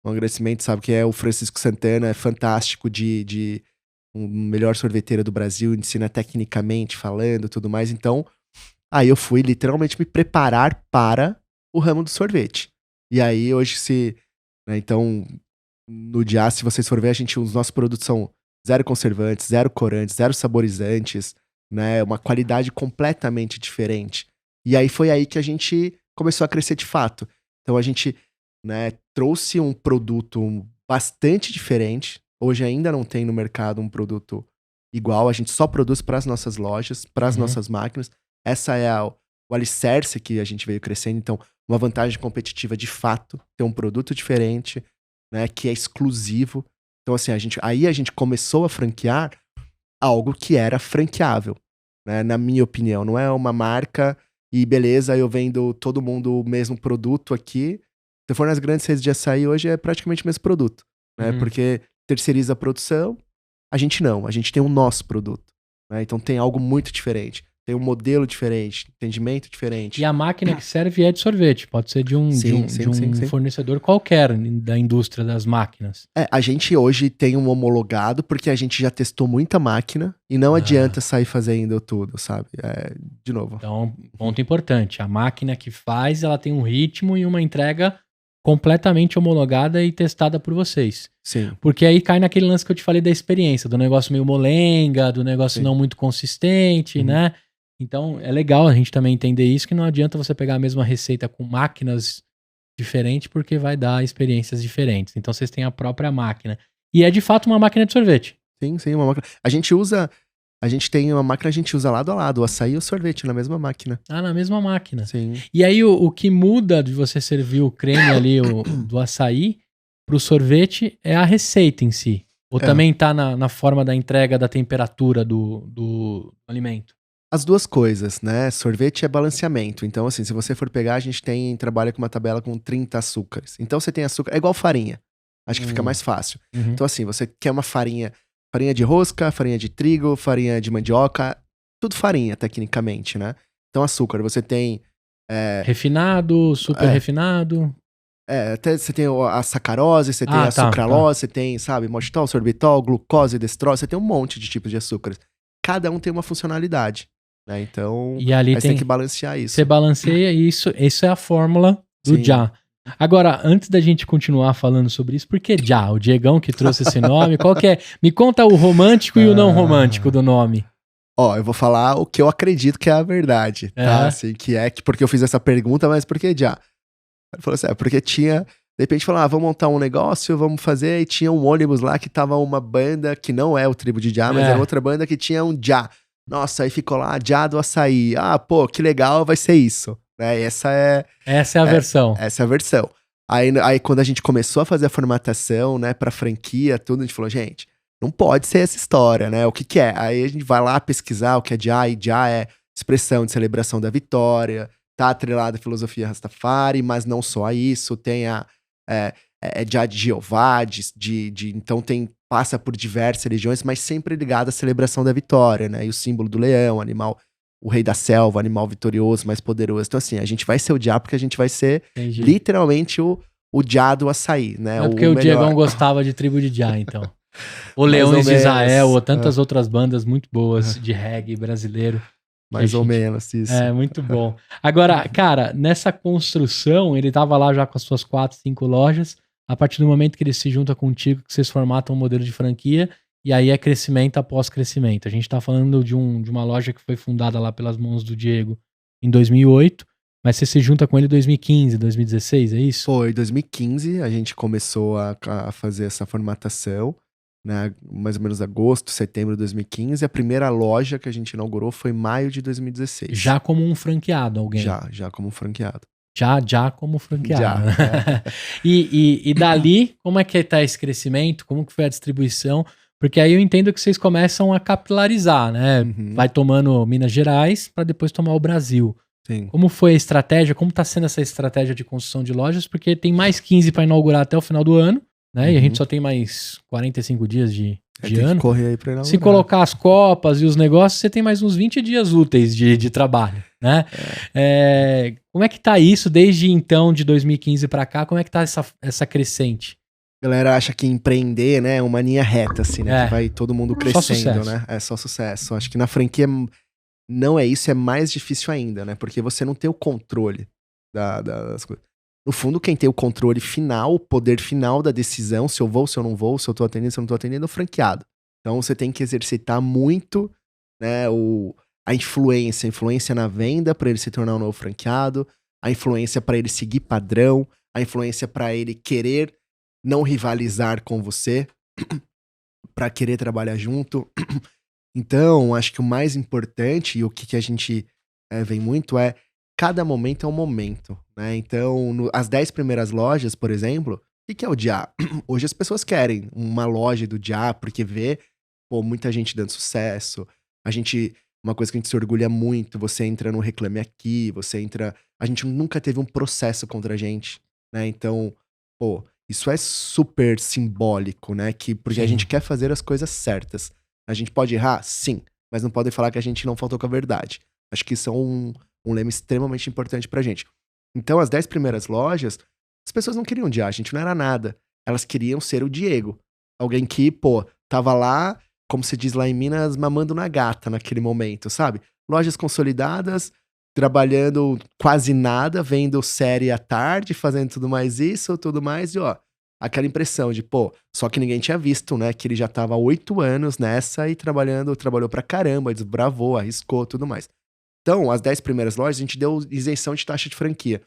agradecimento, sabe? Que é o Francisco Santana, é fantástico de um melhor sorveteiro do Brasil, ensina tecnicamente, falando, tudo mais. Então, aí eu fui literalmente me preparar para o ramo do sorvete. E aí hoje né, então, no dia, se vocês for ver, os nossos produtos são 0 conservantes, 0 corantes, 0 saborizantes, né? Uma qualidade completamente diferente. E aí foi aí que a gente começou a crescer de fato. Então a gente, né, trouxe um produto bastante diferente. Hoje ainda não tem no mercado um produto igual. A gente só produz para as nossas lojas, para as nossas máquinas. Essa é o alicerce que a gente veio crescendo. Então, uma vantagem competitiva de fato, ter um produto diferente, né, que é exclusivo. Então, assim, aí a gente começou a franquear algo que era franqueável, né, na minha opinião. Não é uma marca e beleza, eu vendo todo mundo o mesmo produto aqui. Se for nas grandes redes de açaí, hoje é praticamente o mesmo produto, né, porque terceiriza a produção, a gente tem o nosso produto, né, então tem algo muito diferente. Tem um modelo diferente, entendimento diferente. E a máquina que serve é de sorvete, pode ser de um fornecedor qualquer da indústria das máquinas. A gente hoje tem um homologado porque a gente já testou muita máquina e não adianta sair fazendo tudo, sabe? De novo. Então, ponto importante, a máquina que faz, ela tem um ritmo e uma entrega completamente homologada e testada por vocês. Sim. Porque aí cai naquele lance que eu te falei da experiência, do negócio meio molenga, do negócio não muito consistente, né? Então, é legal a gente também entender isso, que não adianta você pegar a mesma receita com máquinas diferentes, porque vai dar experiências diferentes. Então, vocês têm a própria máquina. E é, de fato, uma máquina de sorvete. Sim, uma máquina. A gente tem uma máquina, a gente usa lado a lado, o açaí e o sorvete na mesma máquina. Ah, na mesma máquina. Sim. E aí, o que muda de você servir o creme ali, do açaí, pro sorvete, é a receita em si. Ou também tá na forma da entrega da temperatura do alimento? As duas coisas, né? Sorvete é balanceamento. Então, assim, se você for pegar, a gente trabalha com uma tabela com 30 açúcares. Então, você tem açúcar, é igual farinha. Acho que fica mais fácil. Então, assim, você quer uma farinha de rosca, farinha de trigo, farinha de mandioca, tudo farinha, tecnicamente, né? Então, açúcar, você tem... refinado, super refinado. Até você tem a sacarose, você tem a sucralose, você tem, sabe, maltitol, sorbitol, glucose, destrose, você tem um monte de tipos de açúcares. Cada um tem uma funcionalidade. Né? Então, e ali você tem que balancear isso. Você balanceia isso é a fórmula do Já. Agora, antes da gente continuar falando sobre isso, por que Já? O Diegão que trouxe esse nome, qual que é? Me conta o romântico e o não romântico do nome. Eu vou falar o que eu acredito que é a verdade, tá? Assim, porque eu fiz essa pergunta, mas por que Já? Ele falou assim, porque tinha... De repente falou, vamos montar um negócio, vamos fazer, e tinha um ônibus lá que tava uma banda que não é o Tribo de Já, mas era outra banda que tinha um Já. Nossa, aí ficou lá, Já do açaí. Pô, que legal, vai ser isso. Né? Essa é a versão. Essa é a versão. Aí quando a gente começou a fazer a formatação, né, pra franquia, tudo, a gente falou, gente, não pode ser essa história, né? O que é? Aí a gente vai lá pesquisar o que é Já, e Já é expressão de celebração da vitória, tá atrelado à filosofia Rastafari, mas não só a isso, tem Já de Jeová, então passa por diversas religiões, mas sempre ligado à celebração da vitória, né? E o símbolo do leão, animal o rei da selva, animal vitorioso, mais poderoso. Então, assim, a gente vai ser o Jah porque a gente vai ser Entendi. literalmente o Jah do açaí, né? Não é porque o Diegão gostava de tribo de Jah, então. Ou Leões de Israel, ou tantas outras bandas muito boas de reggae brasileiro. Mais ou menos, isso. É, muito bom. Agora, cara, nessa construção, ele tava lá já com as suas 4, 5 lojas. A partir do momento que ele se junta contigo, que vocês formatam um modelo de franquia, e aí é crescimento após crescimento. A gente tá falando de uma loja que foi fundada lá pelas mãos do Diego em 2008, mas você se junta com ele em 2015, 2016, é isso? Foi, em 2015 a gente começou a fazer essa formatação, né? Mais ou menos agosto, setembro de 2015. A primeira loja que a gente inaugurou foi em maio de 2016. Já como um franqueado, alguém? Já como franqueado. Já como franqueado. Já, né? E dali, como é que tá esse crescimento? Como que foi a distribuição? Porque aí eu entendo que vocês começam a capilarizar, né? Uhum. Vai tomando Minas Gerais para depois tomar o Brasil. Sim. Como foi a estratégia? Como tá sendo essa estratégia de construção de lojas? Porque tem mais 15 para inaugurar até o final do ano, né? E a gente só tem mais 45 dias de Tem ano. que correr aí pra inaugurar. Se colocar as copas e os negócios, você tem mais uns 20 dias úteis de trabalho, né? Como é que tá isso desde então, de 2015 para cá? Como é que tá essa crescente? A galera acha que empreender, né, é uma linha reta, assim, né? É. Que vai todo mundo Só crescendo, sucesso. né? É só sucesso. Acho que na franquia não é isso, é mais difícil ainda, né? Porque você não tem o controle das coisas. No fundo, quem tem o controle final, o poder final da decisão, se eu vou, se eu não vou, se eu tô atendendo, se eu não tô atendendo, é o franqueado. Então você tem que exercitar muito, né, a influência na venda para ele se tornar um novo franqueado, a influência para ele seguir padrão, a influência para ele querer não rivalizar com você, para querer trabalhar junto. Então, acho que o mais importante e o que a gente vem muito é cada momento é um momento, né? Então, as 10 primeiras lojas, por exemplo, o que é o Jah? Hoje as pessoas querem uma loja do Jah porque vê, pô, muita gente dando sucesso. Uma coisa que a gente se orgulha muito, você entra no Reclame Aqui, a gente nunca teve um processo contra a gente, né? Então, pô, isso é super simbólico, né? Porque a gente quer fazer as coisas certas. A gente pode errar? Sim. Mas não pode falar que a gente não faltou com a verdade. Acho que isso é um lema extremamente importante pra gente. Então, as 10 primeiras lojas, as pessoas não queriam Jah, a gente não era nada. Elas queriam ser o Diego. Alguém que, pô, tava lá, como se diz lá em Minas, mamando na gata naquele momento, sabe? Lojas consolidadas, trabalhando quase nada, vendo série à tarde, fazendo tudo mais isso, tudo mais, e ó, aquela impressão de, pô, só que ninguém tinha visto, né? Que ele já tava há 8 anos nessa e trabalhou pra caramba, desbravou, arriscou, tudo mais. Então, as 10 primeiras lojas, a gente deu isenção de taxa de franquia.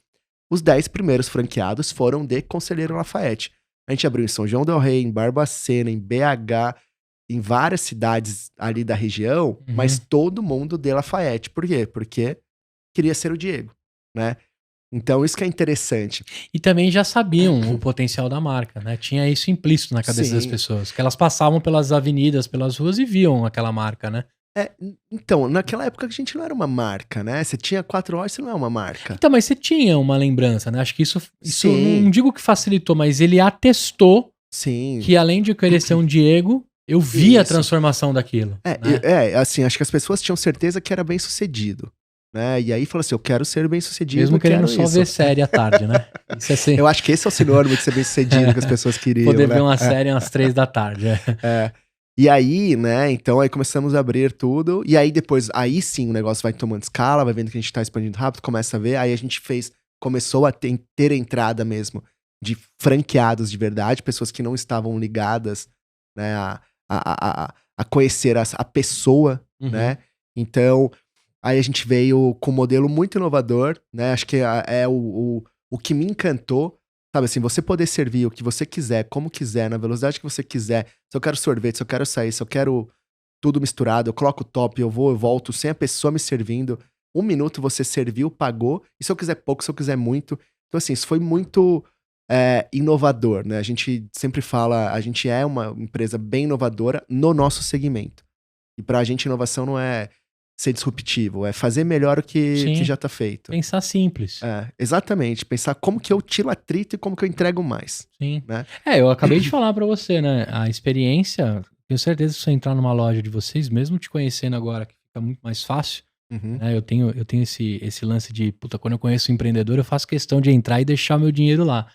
Os 10 primeiros franqueados foram de Conselheiro Lafayette. A gente abriu em São João del Rei, em Barbacena, em BH, em várias cidades ali da região, mas todo mundo de Lafayette. Por quê? Porque queria ser o Diego, né? Então, isso que é interessante. E também já sabiam o potencial da marca, né? Tinha isso implícito na cabeça das pessoas. Que elas passavam pelas avenidas, pelas ruas e viam aquela marca, né? Então, naquela época a gente não era uma marca, né? Você tinha 4 horas, você não é uma marca. Então, mas você tinha uma lembrança, né? Acho que isso não digo que facilitou, mas ele atestou que além de querer ser um Diego, eu vi a transformação daquilo. Assim, acho que as pessoas tinham certeza que era bem sucedido. Né? E aí falou assim, eu quero ser bem sucedido. Mesmo querendo só ver série à tarde, né? Isso é assim. Eu acho que esse é o sinônimo de ser bem sucedido que as pessoas queriam. Poder ver uma série às 3 da tarde. E aí, né, então aí começamos a abrir tudo, e aí depois, aí sim o negócio vai tomando escala, vai vendo que a gente tá expandindo rápido, começa a ver, aí a gente começou a ter entrada mesmo de franqueados de verdade, pessoas que não estavam ligadas, né, a conhecer a pessoa, né, então aí a gente veio com um modelo muito inovador, né, acho que é o que me encantou. Sabe assim, você poder servir o que você quiser, como quiser, na velocidade que você quiser. Se eu quero sorvete, se eu quero açaí, se eu quero tudo misturado, eu coloco o top, eu volto, sem a pessoa me servindo. 1 minuto você serviu, pagou. E se eu quiser pouco, se eu quiser muito. Então assim, isso foi muito inovador, né? A gente sempre fala, a gente é uma empresa bem inovadora no nosso segmento. E pra gente, inovação não é ser disruptivo, é fazer melhor o que já tá feito. Pensar simples. Exatamente, pensar como que eu tiro atrito e como que eu entrego mais. Sim. Né? Eu acabei de falar pra você, né? A experiência, tenho certeza que se você entrar numa loja de vocês, mesmo te conhecendo agora, que fica muito mais fácil, Uhum. Né? Eu tenho esse lance de, puta, quando eu conheço um empreendedor, eu faço questão de entrar e deixar meu dinheiro lá.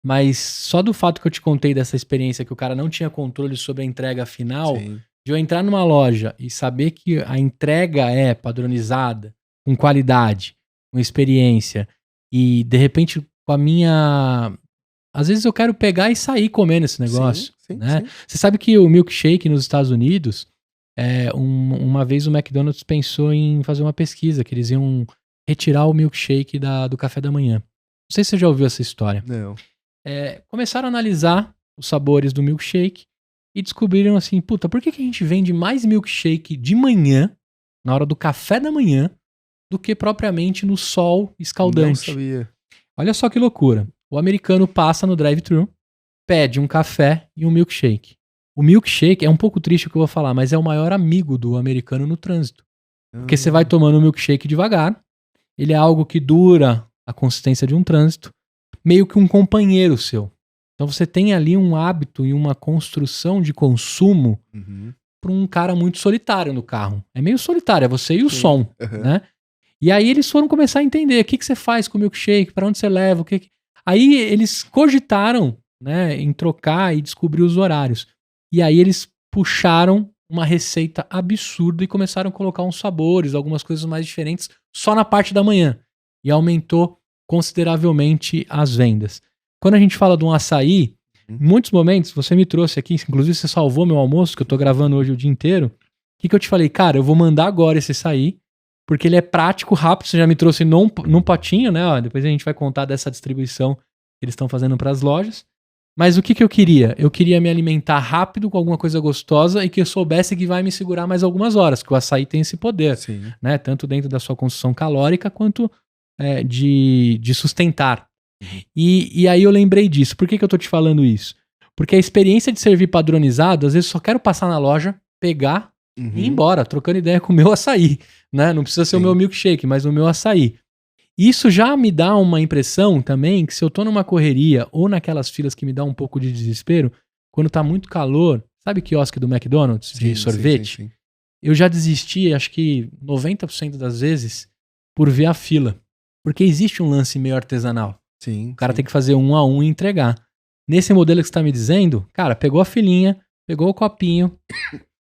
Mas só do fato que eu te contei dessa experiência que o cara não tinha controle sobre a entrega final, Sim. de eu entrar numa loja e saber que a entrega é padronizada, com qualidade, com experiência, e de repente com a minha... Às vezes eu quero pegar e sair comendo esse negócio, Sim, né? sim. Você sabe que o milkshake nos Estados Unidos, uma vez o McDonald's pensou em fazer uma pesquisa, que eles iam retirar o milkshake do café da manhã. Não sei se você já ouviu essa história. Não. Começaram a analisar os sabores do milkshake e descobriram assim, puta, por que a gente vende mais milkshake de manhã, na hora do café da manhã, do que propriamente no sol escaldante? Não sabia. Olha só que loucura. O americano passa no drive-thru, pede um café e um milkshake. O milkshake é um pouco triste o que eu vou falar, mas é o maior amigo do americano no trânsito. Porque você vai tomando o milkshake devagar, ele é algo que dura a consistência de um trânsito, meio que um companheiro seu. Então você tem ali um hábito e uma construção de consumo para um cara muito solitário no carro. É meio solitário, é você e o som, né? E aí eles foram começar a entender o que você faz com o milkshake, para onde você leva, Aí eles cogitaram, né, em trocar e descobrir os horários. E aí eles puxaram uma receita absurda e começaram a colocar uns sabores, algumas coisas mais diferentes só na parte da manhã. E aumentou consideravelmente as vendas. Quando a gente fala de um açaí, em muitos momentos, você me trouxe aqui, inclusive você salvou meu almoço, que eu tô gravando hoje o dia inteiro. O que eu te falei? Cara, eu vou mandar agora esse açaí, porque ele é prático, rápido, você já me trouxe num potinho, né? Ó, depois a gente vai contar dessa distribuição que eles estão fazendo para as lojas. Mas o que eu queria? Eu queria me alimentar rápido com alguma coisa gostosa e que eu soubesse que vai me segurar mais algumas horas, que o açaí tem esse poder, né? Tanto dentro da sua construção calórica quanto de sustentar. E aí eu lembrei disso. Por que eu tô te falando isso? Porque a experiência de servir padronizado, às vezes só quero passar na loja, pegar e ir embora, trocando ideia com o meu açaí, né? Não precisa ser o meu milkshake, mas o meu açaí. Isso já me dá uma impressão também que se eu tô numa correria ou naquelas filas que me dá um pouco de desespero, quando tá muito calor, sabe quiosque do McDonald's de sorvete? Sim. Eu já desisti, acho que 90% das vezes, por ver a fila. Porque existe um lance meio artesanal. Sim. O cara tem que fazer um a um e entregar. Nesse modelo que você tá me dizendo, cara, pegou a filinha, pegou o copinho,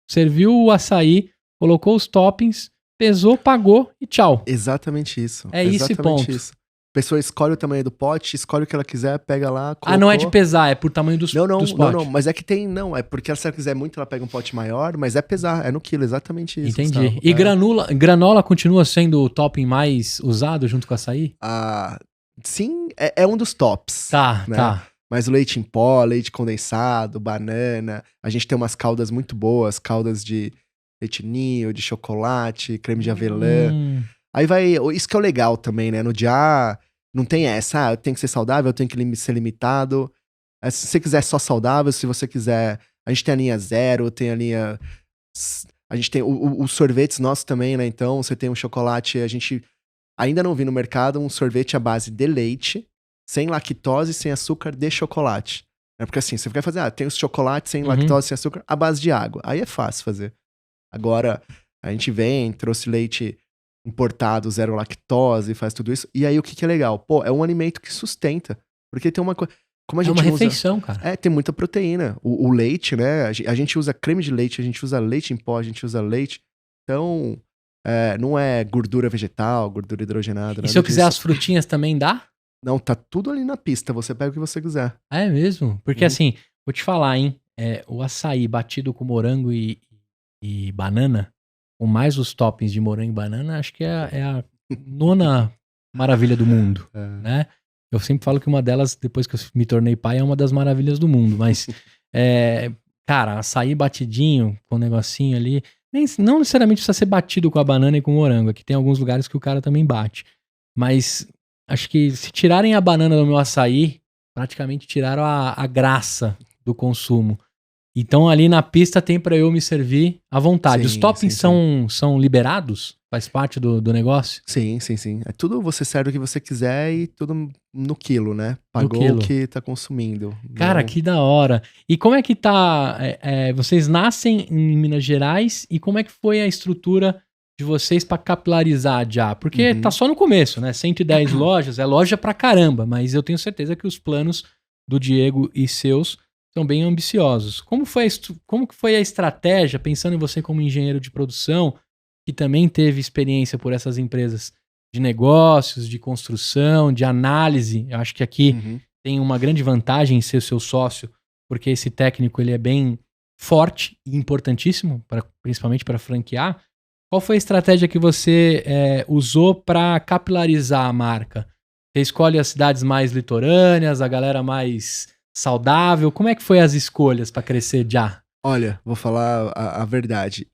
serviu o açaí, colocou os toppings, pesou, pagou e tchau. Exatamente isso. É isso e ponto. Isso. A pessoa escolhe o tamanho do pote, escolhe o que ela quiser, pega lá, colocou. Ah, não é de pesar, é por tamanho dos potes. Não, mas é que tem, é porque se ela quiser muito, ela pega um pote maior, mas é pesar, é no quilo, exatamente isso. Entendi. Gustavo. E granola continua sendo o topping mais usado junto com o açaí? Sim, é um dos tops. Tá, né? tá. Mas o leite em pó, leite condensado, banana, a gente tem umas caldas muito boas, caldas de leite ninho, de chocolate, creme de avelã. Aí vai, isso que é o legal também, né? No dia, não tem essa, eu tenho que ser saudável, eu tenho que ser limitado. Se você quiser só saudável, se você quiser, a gente tem a linha zero, tem a linha, a gente tem os sorvetes nossos também, né? Então, você tem um chocolate, a gente ainda não vi no mercado um sorvete à base de leite, sem lactose, sem açúcar, de chocolate. Porque assim, você quer fazer, tem os chocolates sem lactose, sem açúcar, à base de água. Aí é fácil fazer. Agora, a gente trouxe leite importado, zero lactose, faz tudo isso. E aí, o que é legal? Pô, é um alimento que sustenta. Porque tem uma coisa... Como a gente uma refeição, cara. tem muita proteína. O leite, né? A gente usa creme de leite, a gente usa leite em pó, a gente usa leite. Então, não é gordura vegetal, gordura hidrogenada. E se eu quiser as frutinhas também dá? Não, tá tudo ali na pista. Você pega o que você quiser. É mesmo? Porque assim, vou te falar, hein? O açaí batido com morango e banana, com mais os toppings de morango e banana, acho que é a 9ª maravilha do mundo, né? Eu sempre falo que uma delas, depois que eu me tornei pai, é uma das maravilhas do mundo. Mas, cara, açaí batidinho, com um negocinho ali, não necessariamente precisa ser batido com a banana e com o morango. Aqui tem alguns lugares que o cara também bate. Mas acho que se tirarem a banana do meu açaí, praticamente tiraram a graça do consumo. Então ali na pista tem pra eu me servir à vontade. Sim, os toppings são liberados? Faz parte do negócio? Sim. É tudo, você serve o que você quiser e tudo no quilo, né? Pagou o que tá consumindo. Cara, que da hora. E como é que tá... vocês nascem em Minas Gerais e como é que foi a estrutura de vocês para capilarizar já? Porque Uhum. tá só no começo, né? 110 lojas, é loja pra caramba, mas eu tenho certeza que os planos do Diego e seus são bem ambiciosos. Como que foi a estratégia, pensando em você como engenheiro de produção, que também teve experiência por essas empresas de negócios, de construção, de análise? Eu acho que aqui Uhum. tem uma grande vantagem em ser seu sócio, porque esse técnico ele é bem forte e importantíssimo, principalmente para franquear. Qual foi a estratégia que você usou para capilarizar a marca? Você escolhe as cidades mais litorâneas, a galera mais saudável? Como é que foi as escolhas para crescer já? Olha, vou falar a verdade.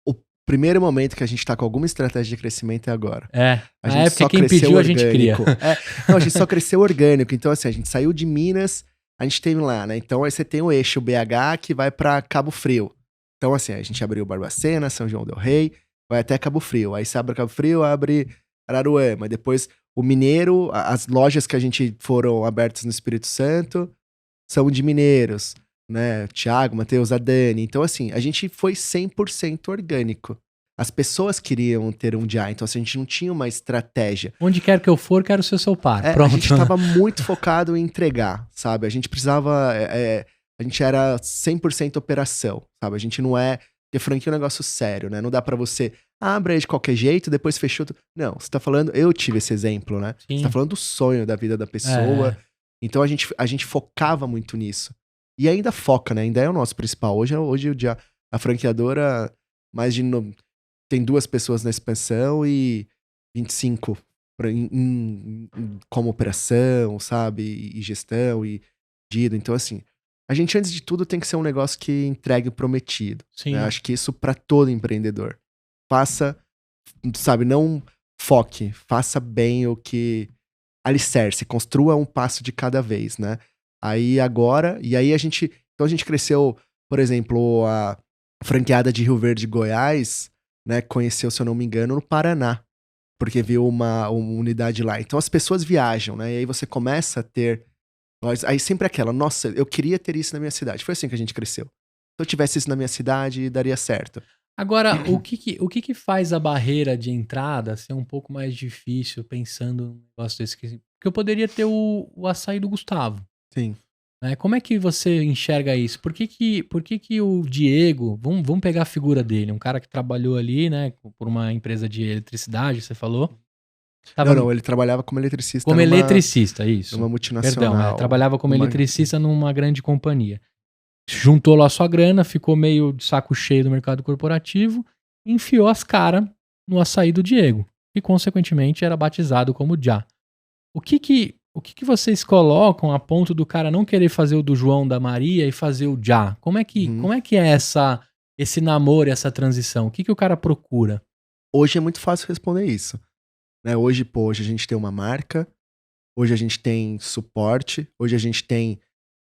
O primeiro momento que a gente tá com alguma estratégia de crescimento é agora. A Na gente época só quem cresceu pediu a gente cria. orgânico. Não, a gente só cresceu orgânico. Então, assim, a gente saiu de Minas, a gente teve lá, né? Então, aí você tem o eixo BH que vai pra Cabo Frio. Então, assim, a gente abriu Barbacena, São João del Rei, vai até Cabo Frio. Aí você abre Cabo Frio, abre Araruama. Depois, o Mineiro, as lojas que a gente foram abertas no Espírito Santo são de mineiros, né? Thiago, Matheus, a Dani. Então, assim, a gente foi 100% orgânico. As pessoas queriam ter um dia, então assim, a gente não tinha uma estratégia. Onde quer que eu for, quero ser seu par. Pronto. A gente estava muito focado em entregar, sabe? A gente precisava. A gente era 100% operação, sabe? A gente não é. Porque franquia é um negócio sério, né? Não dá pra você. Abre aí de qualquer jeito, depois fechou. Não, você tá falando. Eu tive esse exemplo, né? Sim. Você tá falando do sonho da vida da pessoa. Então a gente focava muito nisso. E ainda foca, né? Ainda é o nosso principal. Hoje a franqueadora, mais de. Tem 2 pessoas na expansão e 25 como operação, sabe? E gestão e pedido. Então, assim, a gente, antes de tudo, tem que ser um negócio que entregue o prometido. Sim. Né? Acho que isso para todo empreendedor. Faça, sabe, não foque, faça bem o que alicerce, construa um passo de cada vez, né? Aí agora, e aí então a gente cresceu, por exemplo, a franqueada de Rio Verde, Goiás, né, conheceu, se eu não me engano, no Paraná, porque viu uma unidade lá. Então as pessoas viajam, né, e aí você começa a ter, aí sempre aquela, nossa, eu queria ter isso na minha cidade. Foi assim que a gente cresceu. Se eu tivesse isso na minha cidade, daria certo. Agora, o que faz a barreira de entrada ser um pouco mais difícil pensando num negócio desse? Porque eu poderia ter o açaí do Gustavo. Sim. Né? Como é que você enxerga isso? Por que o Diego, vamos pegar a figura dele, um cara que trabalhou ali, né, por uma empresa de eletricidade, você falou? Não, ele trabalhava como eletricista. Como eletricista, isso. Numa multinacional. Perdão, trabalhava como eletricista numa grande companhia. Juntou lá sua grana, ficou meio de saco cheio do mercado corporativo, enfiou as caras no açaí do Diego, e consequentemente era batizado como Já. O que vocês colocam a ponto do cara não querer fazer o do João, da Maria e fazer o Já? Como é que é esse namoro, essa transição? O que o cara procura? Hoje é muito fácil responder isso. Né? Hoje a gente tem uma marca, hoje a gente tem suporte, hoje a gente tem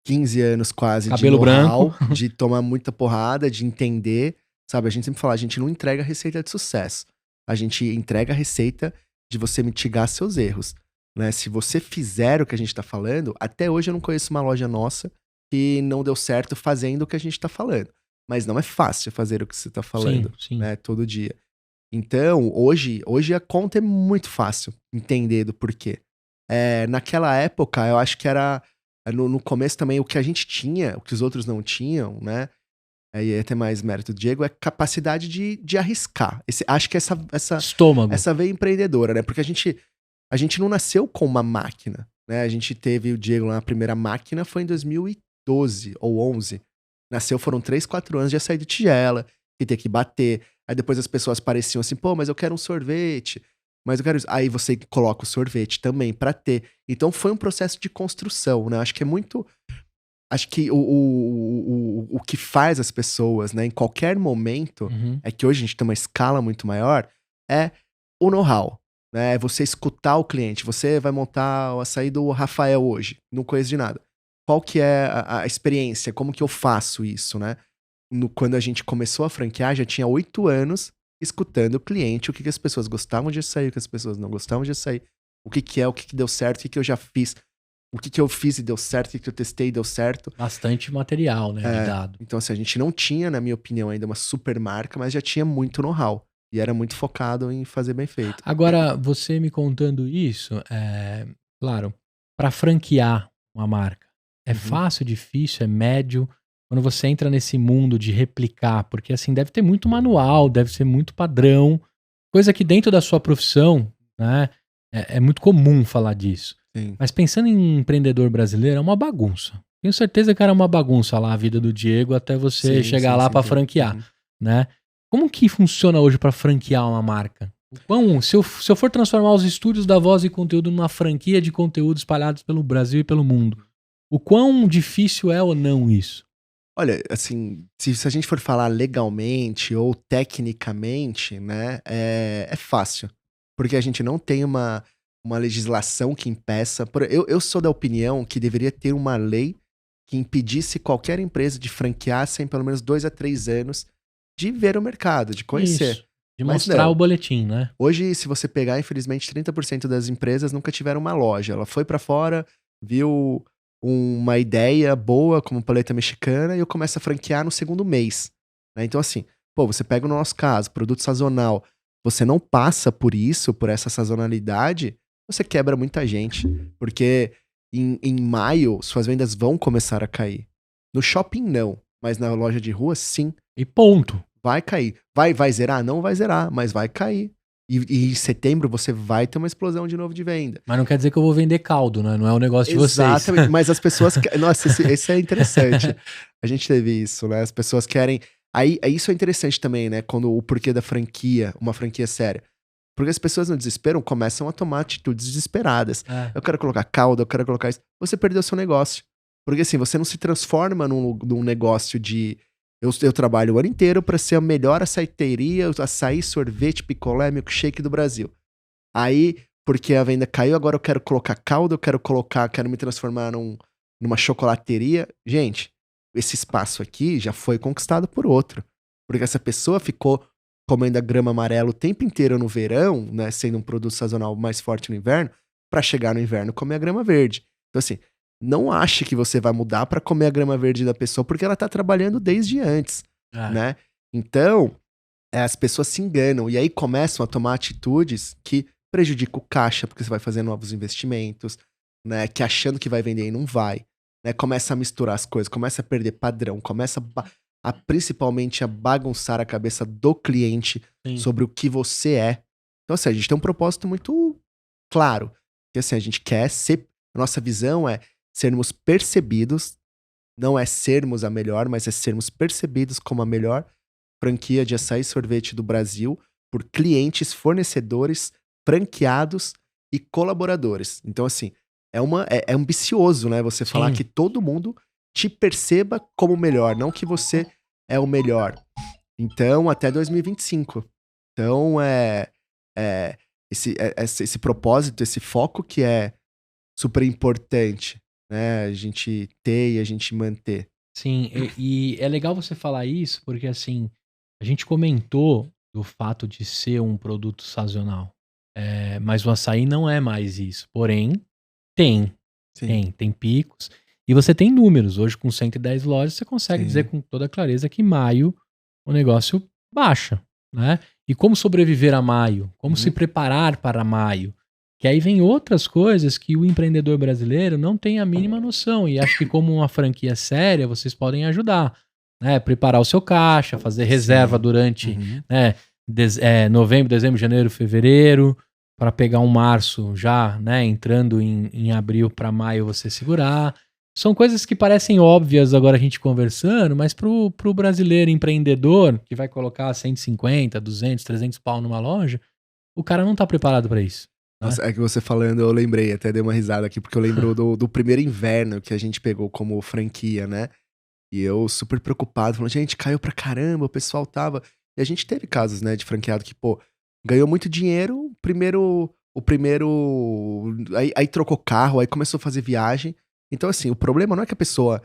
15 anos quase Cabelo de know-how, branco, de tomar muita porrada, de entender, sabe? A gente sempre fala, a gente não entrega a receita de sucesso. A gente entrega a receita de você mitigar seus erros. Né? Se você fizer o que a gente tá falando, até hoje eu não conheço uma loja nossa que não deu certo fazendo o que a gente tá falando. Mas não é fácil fazer o que você tá falando, sim. né? Todo dia. Então, hoje a conta é muito fácil entender do porquê. Naquela época, eu acho que era... No começo também, o que a gente tinha, o que os outros não tinham, né? E até mais mérito do Diego, é capacidade de arriscar. Acho que Estômago. Essa veia empreendedora, né? Porque a gente não nasceu com uma máquina, né? A gente teve o Diego lá, a primeira máquina foi em 2012 ou 11. Nasceu, foram 3, 4 anos de açaí de tigela, que ter que bater. Aí depois as pessoas pareciam assim, pô, mas eu quero um sorvete. Mas eu quero isso. Aí você coloca o sorvete também pra ter. Então foi um processo de construção, né? Acho que é muito... Acho que o que faz as pessoas, né, em qualquer momento, é que hoje a gente tem uma escala muito maior, é o know-how, né? É você escutar o cliente. Você vai montar o açaí do Rafael hoje, não conheço de nada. Qual que é a experiência? Como que eu faço isso, né? Quando a gente começou a franquear, já tinha 8 anos escutando o cliente, o que as pessoas gostavam de açaí, o que as pessoas não gostavam de açaí, o que deu certo, o que eu já fiz, o que eu fiz e deu certo, o que eu testei e deu certo. Bastante material, né, de dado. Então, assim, a gente não tinha, na minha opinião, ainda uma super marca, mas já tinha muito know-how. E era muito focado em fazer bem feito. Agora, você me contando isso, claro, para franquear uma marca, é fácil, difícil, é médio? Quando você entra nesse mundo de replicar, porque assim, deve ter muito manual, deve ser muito padrão, coisa que dentro da sua profissão, né, é muito comum falar disso. Sim. Mas pensando em empreendedor brasileiro, é uma bagunça. Tenho certeza que era uma bagunça lá a vida do Diego até você chegar lá para franquear, né? Como que funciona hoje para franquear uma marca? Se eu for transformar os estúdios da Voz e Conteúdo numa franquia de conteúdo espalhados pelo Brasil e pelo mundo, o quão difícil é ou não isso? Olha, assim, se a gente for falar legalmente ou tecnicamente, né, é fácil. Porque a gente não tem uma legislação que impeça. Eu sou da opinião que deveria ter uma lei que impedisse qualquer empresa de franquear sem pelo menos 2 a 3 anos de ver o mercado, de conhecer. Isso, de Mas mostrar não. o boletim, né? Hoje, se você pegar, infelizmente, 30% das empresas nunca tiveram uma loja. Ela foi pra fora, viu uma ideia boa como paleta mexicana e eu começo a franquear no segundo mês, né? Então, assim, pô, você pega o nosso caso, produto sazonal, você não passa por isso, por essa sazonalidade, você quebra muita gente. Porque em maio, suas vendas vão começar a cair. No shopping, não. Mas na loja de rua, sim. E ponto. Vai cair. Vai zerar? Não vai zerar, mas vai cair. E em setembro você vai ter uma explosão de novo de venda. Mas não quer dizer que eu vou vender caldo, né? Não é o negócio de vocês. Exatamente, mas as pessoas... Nossa, esse é interessante. A gente teve isso, né? As pessoas querem... Aí isso é interessante também, né? Quando o porquê da franquia, uma franquia séria. Porque as pessoas no desespero começam a tomar atitudes desesperadas. Eu quero colocar caldo, eu quero colocar isso. Você perdeu seu negócio. Porque assim, você não se transforma num negócio de... Eu trabalho o ano inteiro para ser a melhor açaiteria, açaí, sorvete, picolé, milkshake do Brasil. Aí, porque a venda caiu, agora eu quero colocar caldo, quero me transformar numa chocolateria. Gente, esse espaço aqui já foi conquistado por outro. Porque essa pessoa ficou comendo a grama amarela o tempo inteiro no verão, né, sendo um produto sazonal mais forte no inverno, para chegar no inverno comer a grama verde. Então assim, não ache que você vai mudar para comer a grama verde da pessoa porque ela tá trabalhando desde antes, né? Então, as pessoas se enganam e aí começam a tomar atitudes que prejudicam o caixa, porque você vai fazer novos investimentos, né? Que achando que vai vender e não vai, né? Começa a misturar as coisas, começa a perder padrão, começa principalmente a bagunçar a cabeça do cliente sobre o que você é. Então, assim, a gente tem um propósito muito claro. Que assim, a gente quer ser... A nossa visão é sermos percebidos, não é sermos a melhor, mas é sermos percebidos como a melhor franquia de açaí e sorvete do Brasil por clientes, fornecedores, franqueados e colaboradores. Então, assim, é ambicioso, né? Você falar que todo mundo te perceba como o melhor, não que você é o melhor. Então, até 2025. Então, esse propósito, esse foco que é super importante, né? A gente ter e a gente manter. Sim, e é legal você falar isso, porque assim, a gente comentou do fato de ser um produto sazonal, mas o açaí não é mais isso. Porém, tem picos. E você tem números. Hoje, com 110 lojas, você consegue dizer com toda clareza que maio o negócio baixa, né? E como sobreviver a maio? Como se preparar para maio? Que aí vem outras coisas que o empreendedor brasileiro não tem a mínima noção. E acho que como uma franquia séria, vocês podem ajudar, né? Preparar o seu caixa, fazer reserva durante novembro, dezembro, janeiro, fevereiro, para pegar um março já, né? Entrando em abril para maio você segurar. São coisas que parecem óbvias agora a gente conversando, mas pro brasileiro empreendedor que vai colocar 150, 200, 300 pau numa loja, o cara não tá preparado para isso. Nossa, é que você falando, eu lembrei, até dei uma risada aqui, porque eu lembro do primeiro inverno que a gente pegou como franquia, né? E eu super preocupado, falando, gente, caiu pra caramba, o pessoal tava... E a gente teve casos, né, de franqueado que, pô, ganhou muito dinheiro, o primeiro... Aí trocou carro, aí começou a fazer viagem. Então, assim, o problema não é que a pessoa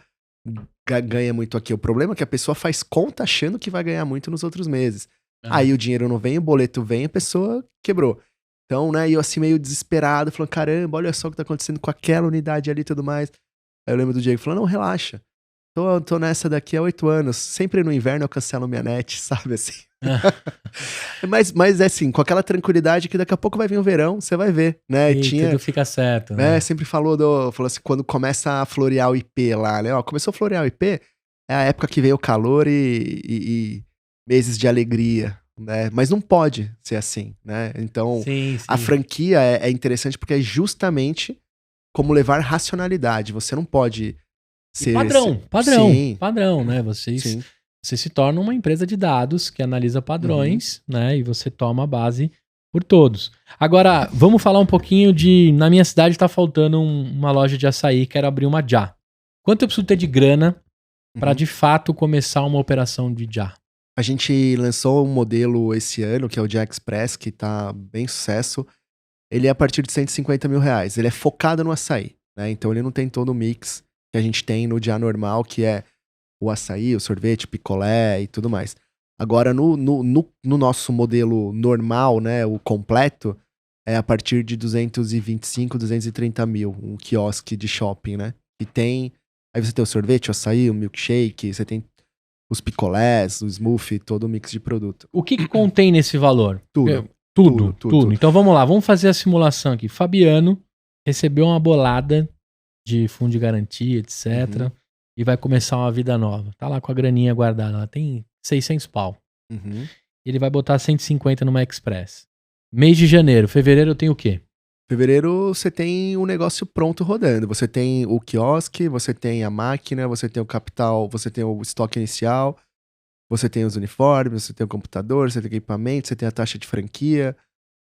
ganha muito aqui, o problema é que a pessoa faz conta achando que vai ganhar muito nos outros meses. Aí o dinheiro não vem, o boleto vem, a pessoa quebrou. Então, né, eu assim meio desesperado, falando, caramba, olha só o que tá acontecendo com aquela unidade ali e tudo mais. Aí eu lembro do Diego falando, não, relaxa. Tô nessa daqui há 8 anos. Sempre no inverno eu cancelo minha net, sabe assim? Mas é assim, com aquela tranquilidade que daqui a pouco vai vir o verão, você vai ver, né? E tudo fica certo, né? Sempre falou assim, quando começa a florear o IP lá, né? Ó, começou a florear o IP, é a época que veio o calor e meses de alegria, né? Mas não pode ser assim, né? Então, Sim, a sim. franquia é interessante porque é justamente como levar racionalidade. Você não pode E ser... Sim, padrão, né? Você sim. se torna uma empresa de dados que analisa Uhum. padrões, né? E você toma a base por todos. Agora, vamos falar um pouquinho de... Na minha cidade tá faltando uma loja de açaí, quero abrir uma já. Quanto eu preciso ter de grana para Uhum. de fato começar uma operação de já? A gente lançou um modelo esse ano, que é o Dia Express, que tá bem sucesso. Ele é a partir de R$150.000. Ele é focado no açaí, né? Então ele não tem todo o mix que a gente tem no dia normal, que é o açaí, o sorvete, picolé e tudo mais. Agora, no nosso modelo normal, né, o completo, é a partir de 225, 230 mil, um quiosque de shopping, né? E tem... Aí você tem o sorvete, o açaí, o milkshake, você tem os picolés, o smoothie, todo o mix de produto. O que contém nesse valor? Tudo. Tudo. Então vamos lá, vamos fazer a simulação aqui. Fabiano recebeu uma bolada de fundo de garantia, etc. Uhum. E vai começar uma vida nova. Tá lá com a graninha guardada, ela tem 600 pau. Uhum. Ele vai botar 150 numa Express. Mês de janeiro, fevereiro eu tenho o quê? Fevereiro você tem um negócio pronto rodando. Você tem o quiosque, você tem a máquina, você tem o capital, você tem o estoque inicial, você tem os uniformes, você tem o computador, você tem equipamento, você tem a taxa de franquia,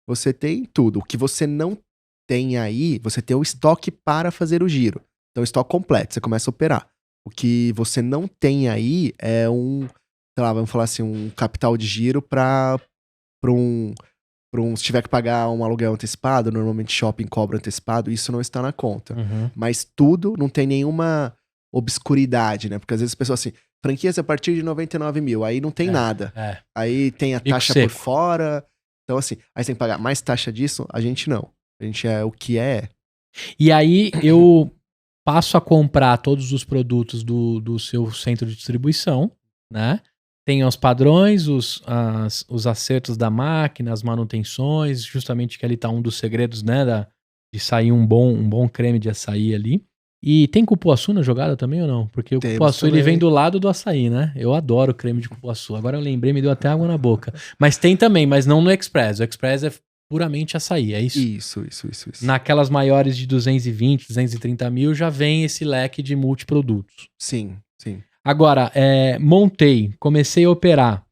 você tem tudo. O que você não tem aí, você tem o estoque para fazer o giro. Então, o estoque completo, você começa a operar. O que você não tem aí é sei lá, vamos falar assim, um capital de giro para se tiver que pagar um aluguel antecipado, normalmente shopping cobra antecipado, isso não está na conta. Uhum. Mas tudo, não tem nenhuma obscuridade, né? Porque às vezes as pessoas assim, franquias a partir de 99 mil, aí não tem nada. Aí tem a Bico taxa seco. por fora. Então assim, aí você tem que pagar mais taxa disso, a gente não. A gente é o que é. E aí eu passo a comprar todos os produtos do seu centro de distribuição, né? Tem os padrões, os acertos da máquina, as manutenções, justamente que ali tá um dos segredos, né, de sair um bom creme de açaí ali. E tem cupuaçu na jogada também ou não? Porque o Temos cupuaçu ele também. vem do lado do açaí, né? Eu adoro creme de cupuaçu. Agora eu lembrei, me deu até água na boca. Mas tem também, mas não no Express. O Express é puramente açaí, é isso? Isso. Naquelas maiores de 220, 230 mil já vem esse leque de multiprodutos. Sim. Agora, montei, comecei a operar.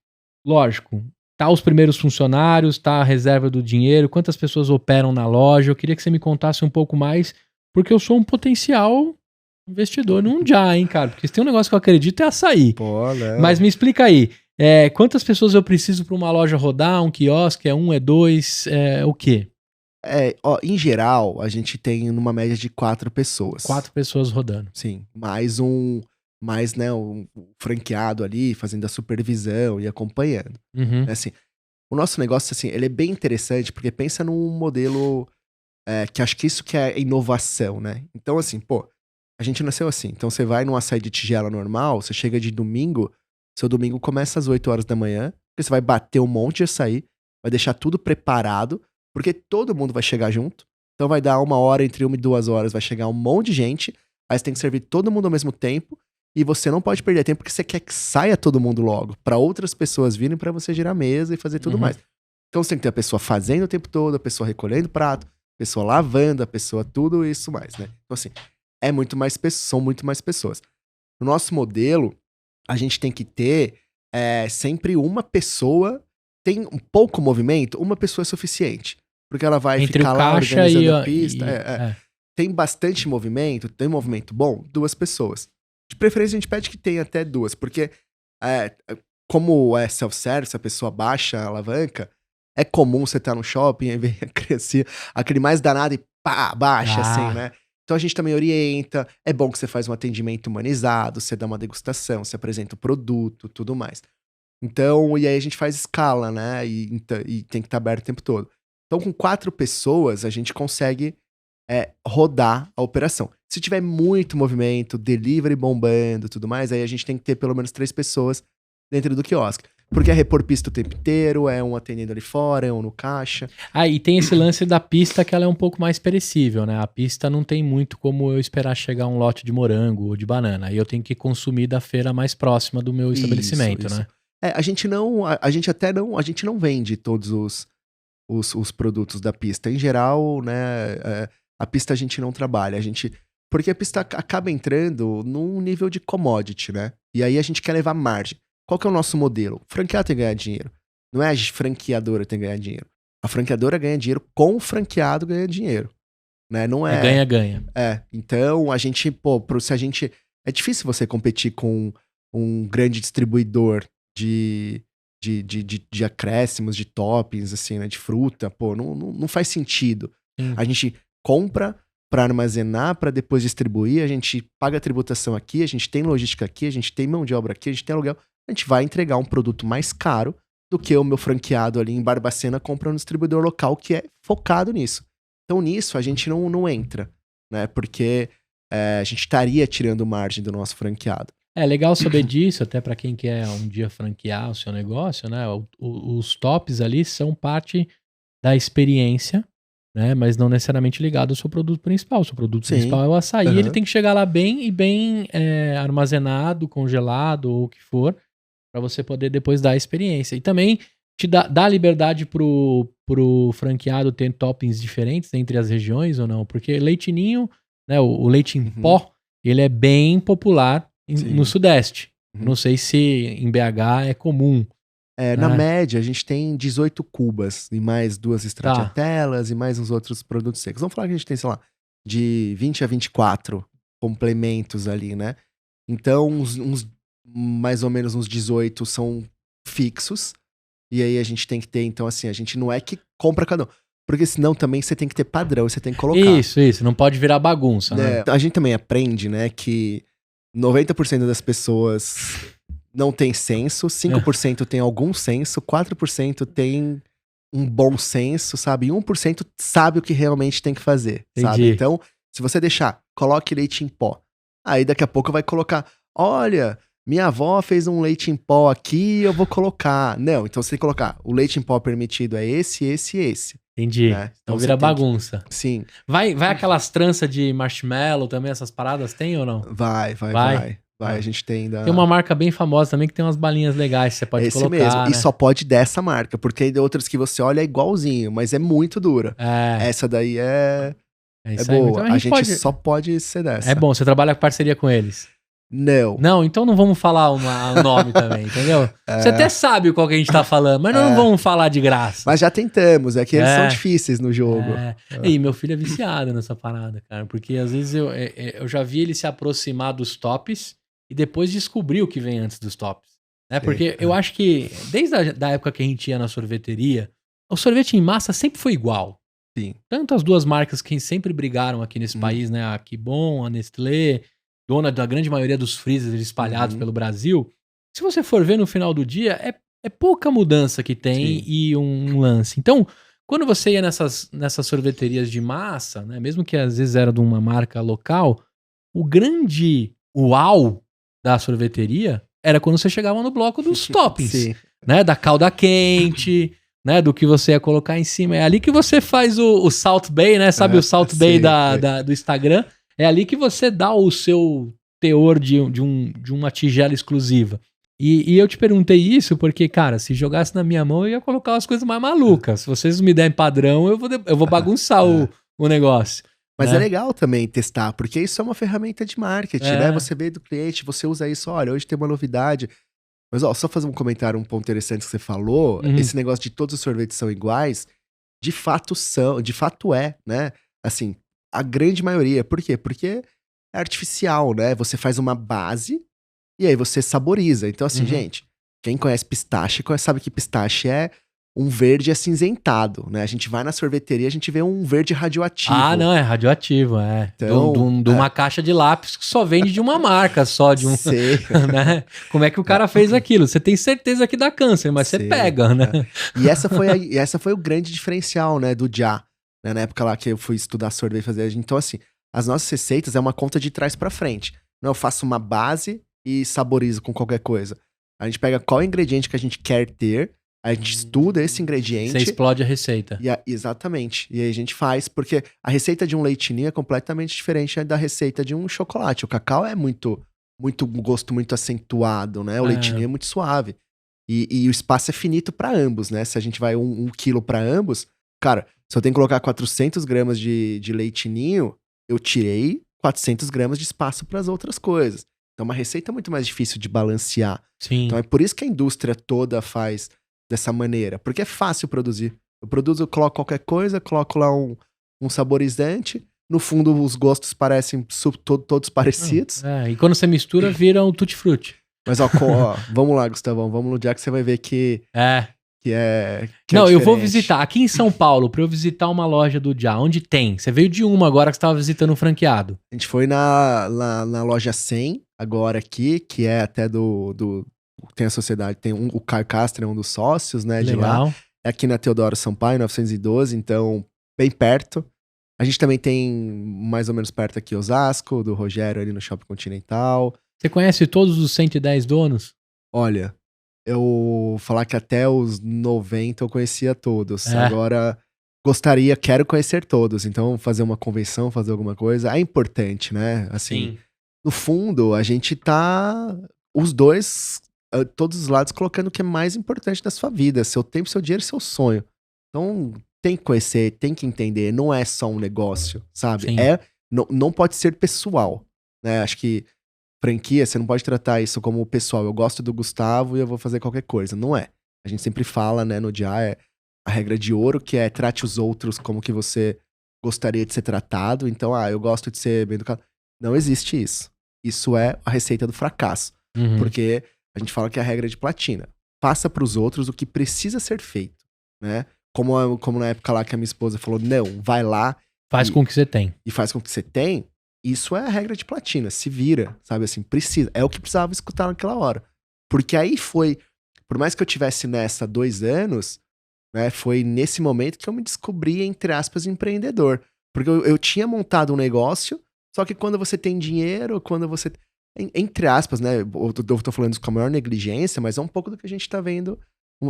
Lógico, tá os primeiros funcionários, tá a reserva do dinheiro, quantas pessoas operam na loja. Eu queria que você me contasse um pouco mais, porque eu sou um potencial investidor num já, hein, cara? Porque se tem um negócio que eu acredito é açaí. Pô, não. Mas me explica aí, quantas pessoas eu preciso para uma loja rodar, um quiosque, é dois, o quê? Em geral, a gente tem numa média de 4 pessoas. 4 pessoas rodando. Sim, mais, né, um franqueado ali, fazendo a supervisão e acompanhando. Uhum. Assim, o nosso negócio, assim, ele é bem interessante, porque pensa num modelo que acho que isso que é inovação, né? Então, assim, pô, a gente nasceu assim. Então, você vai num açaí de tigela normal, você chega de domingo, seu domingo começa às 8 horas da manhã, porque você vai bater um monte de açaí, vai deixar tudo preparado, porque todo mundo vai chegar junto. Então, vai dar 1 hora, entre 1 e 2 horas, vai chegar um monte de gente, aí você tem que servir todo mundo ao mesmo tempo, e você não pode perder tempo porque você quer que saia todo mundo logo, pra outras pessoas virem pra você girar a mesa e fazer tudo mais. Então você tem que ter a pessoa fazendo o tempo todo, a pessoa recolhendo prato, a pessoa lavando, a pessoa tudo isso mais, né? Então assim, são muito mais pessoas. No nosso modelo, a gente tem que ter sempre uma pessoa, tem um pouco movimento, uma pessoa é suficiente. Porque ela vai Entre ficar o lá caixa organizando a pista. e Tem bastante movimento, tem movimento bom, 2 pessoas. De preferência, a gente pede que tenha até 2, porque como é self-service, a pessoa baixa a alavanca, é comum você estar no shopping e ver a criancinha, aquele mais danado e pá, baixa, assim, né? Então a gente também orienta, é bom que você faz um atendimento humanizado, você dá uma degustação, você apresenta o produto, tudo mais. Então, e aí a gente faz escala, né? E tem que estar aberto o tempo todo. Então, com 4 pessoas, a gente consegue rodar a operação. Se tiver muito movimento, delivery bombando, tudo mais, aí a gente tem que ter pelo menos 3 pessoas dentro do quiosque. Porque é repor pista o tempo inteiro, é um atendendo ali fora, é um no caixa. Ah, e tem esse lance da pista que ela é um pouco mais perecível, né? A pista não tem muito como eu esperar chegar um lote de morango ou de banana. Aí eu tenho que consumir da feira mais próxima do meu estabelecimento, Isso. né? A gente não vende todos os produtos da pista. Em geral, né, a pista a gente não trabalha. Porque a pista acaba entrando num nível de commodity, né? E aí a gente quer levar margem. Qual que é o nosso modelo? O franqueado tem que ganhar dinheiro. Não é a franqueadora que tem que ganhar dinheiro. A franqueadora ganha dinheiro com o franqueado ganha dinheiro. Né? Não é... Ganha-ganha. Então a gente, se a gente... É difícil você competir com um grande distribuidor de acréscimos, de toppings, assim, né? De fruta. Não faz sentido. A gente compra para armazenar, para depois distribuir, a gente paga a tributação aqui, a gente tem logística aqui, a gente tem mão de obra aqui, a gente tem aluguel. A gente vai entregar um produto mais caro do que o meu franqueado ali em Barbacena compra no distribuidor local que é focado nisso. Então nisso a gente não entra, né? Porque a gente estaria tirando margem do nosso franqueado. É legal saber disso, até para quem quer um dia franquear o seu negócio, né? Os tops ali são parte da experiência, né? Mas não necessariamente ligado ao seu produto principal. O seu produto principal é o açaí, ele tem que chegar lá bem armazenado, congelado ou o que for, para você poder depois dar a experiência. E também te dá liberdade pro franqueado ter toppings diferentes entre as regiões ou não? Porque leite ninho, né? O leite em pó, ele é bem popular no Sudeste. Não sei se em BH é comum. Na média, a gente tem 18 cubas e mais 2 stracciatelas e mais uns outros produtos secos. Vamos falar que a gente tem, sei lá, de 20 a 24 complementos ali, né? Então, mais ou menos uns 18 são fixos. E aí a gente tem que ter, então assim, a gente não é que compra cada um. Porque senão também você tem que ter padrão, você tem que colocar. Isso. Não pode virar bagunça, né? A gente também aprende, né, que 90% das pessoas não tem senso, 5% tem algum senso, 4% tem um bom senso, sabe? E 1% sabe o que realmente tem que fazer, sabe? Então, se você deixar, coloque leite em pó. Aí daqui a pouco vai colocar, olha, minha avó fez um leite em pó aqui, eu vou colocar. Não, então você tem que colocar, o leite em pó permitido é esse, esse e esse. Entendi. Né? Então vira bagunça. Sim. Vai aquelas tranças de marshmallow também, essas paradas tem ou não? Vai. A gente tem ainda... Tem uma marca bem famosa também que tem umas balinhas legais que você pode colocar, mesmo. Né? E só pode dessa marca, porque tem outras que você olha é igualzinho, mas é muito dura. Essa daí é boa. Então a gente só pode ser dessa. É bom, você trabalha com parceria com eles. Não, então não vamos falar o nome também, entendeu? Você até sabe qual que a gente tá falando, mas não vamos falar de graça. Mas já tentamos, é que eles são difíceis no jogo. E meu filho é viciado nessa parada, cara, porque às vezes eu já vi ele se aproximar dos tops e depois descobrir o que vem antes dos tops. Né? Porque eu acho que desde a época que a gente ia na sorveteria, o sorvete em massa sempre foi igual. Sim. Tanto as duas marcas que sempre brigaram aqui nesse país, né? A Kibon, a Nestlé, dona da grande maioria dos freezers espalhados pelo Brasil. Se você for ver no final do dia, é pouca mudança que tem e um lance. Então, quando você ia nessas sorveterias de massa, né, mesmo que às vezes era de uma marca local, o grande uau da sorveteria era quando você chegava no bloco dos toppings, né, da calda quente, né, do que você ia colocar em cima. É ali que você faz o Salt Bay, né, sabe o Salt Bay do Instagram? É ali que você dá o seu teor de uma tigela exclusiva. E eu te perguntei isso porque, cara, se jogasse na minha mão, eu ia colocar umas coisas mais malucas. Se vocês me derem padrão, eu vou bagunçar o negócio. Mas é legal também testar, porque isso é uma ferramenta de marketing, né? Você vê do cliente, você usa isso, olha, hoje tem uma novidade. Mas, ó, só fazer um comentário, um ponto interessante que você falou, esse negócio de todos os sorvetes são iguais, de fato é, né? Assim, a grande maioria. Por quê? Porque é artificial, né? Você faz uma base e aí você saboriza. Então, assim, gente, quem conhece pistache, sabe que pistache é um verde acinzentado, né? A gente vai na sorveteria, a gente vê um verde radioativo. Ah, não, é radioativo, Então, de uma caixa de lápis que só vende de uma marca, só de um... né? Como é que o cara fez aquilo? Você tem certeza que dá câncer, mas você pega, né? E essa foi o grande diferencial, né, do Já. Né? Na época lá que eu fui estudar sorvete e fazer... Então, assim, as nossas receitas é uma conta de trás pra frente. Não, eu faço uma base e saborizo com qualquer coisa. A gente pega qual ingrediente que a gente quer ter, a gente estuda esse ingrediente. Você explode a receita. Exatamente. E aí a gente faz, porque a receita de um leite ninho é completamente diferente da receita de um chocolate. O cacau é muito um gosto muito acentuado, né? O leite ninho é muito suave. E o espaço é finito para ambos, né? Se a gente vai 1 quilo para ambos, cara, se eu tenho que colocar 400 gramas de leite ninho, eu tirei 400 gramas de espaço para as outras coisas. Então, uma receita é muito mais difícil de balancear. Sim. Então, é por isso que a indústria toda faz dessa maneira. Porque é fácil produzir. Eu coloco qualquer coisa, coloco lá um saborizante. No fundo, os gostos parecem todos parecidos. E quando você mistura, vira um tutti-frutti. Mas, ó, vamos lá, Gustavão. Vamos no dia que você vai ver que é não, eu vou visitar. Aqui em São Paulo, pra eu visitar uma loja do Já, onde tem? Você veio de uma agora que você tava visitando um franqueado. A gente foi na loja 100, agora aqui, que é até tem a sociedade, tem o Caio Castro, é um dos sócios, né, de lá. É aqui na Teodoro Sampaio, 912, então, bem perto. A gente também tem, mais ou menos perto aqui, Osasco, do Rogério ali no Shopping Continental. Você conhece todos os 110 donos? Olha, eu vou falar que até os 90 eu conhecia todos. Agora, quero conhecer todos. Então, fazer uma convenção, fazer alguma coisa, é importante, né? Assim, no fundo, a gente tá, os dois, todos os lados, colocando o que é mais importante da sua vida. Seu tempo, seu dinheiro, seu sonho. Então, tem que conhecer, tem que entender. Não é só um negócio, sabe? Não pode ser pessoal, né? Acho que franquia, você não pode tratar isso como pessoal. Eu gosto do Gustavo e eu vou fazer qualquer coisa. Não é. A gente sempre fala, né, no dia, a regra de ouro, que é trate os outros como que você gostaria de ser tratado. Então, eu gosto de ser bem educado. Não existe isso. Isso é a receita do fracasso. Porque a gente fala que é a regra de platina. Faça pros outros o que precisa ser feito, né? Como na época lá que a minha esposa falou, não, vai lá. Faz com o que você tem. E faz com o que você tem. Isso é a regra de platina, se vira, sabe assim, precisa. É o que precisava escutar naquela hora. Porque aí foi, por mais que eu tivesse nessa 2 anos, né, foi nesse momento que eu me descobri, entre aspas, empreendedor. Porque eu tinha montado um negócio, só que quando você tem dinheiro, quando você... Entre aspas, né, eu tô falando isso com a maior negligência, mas é um pouco do que a gente tá vendo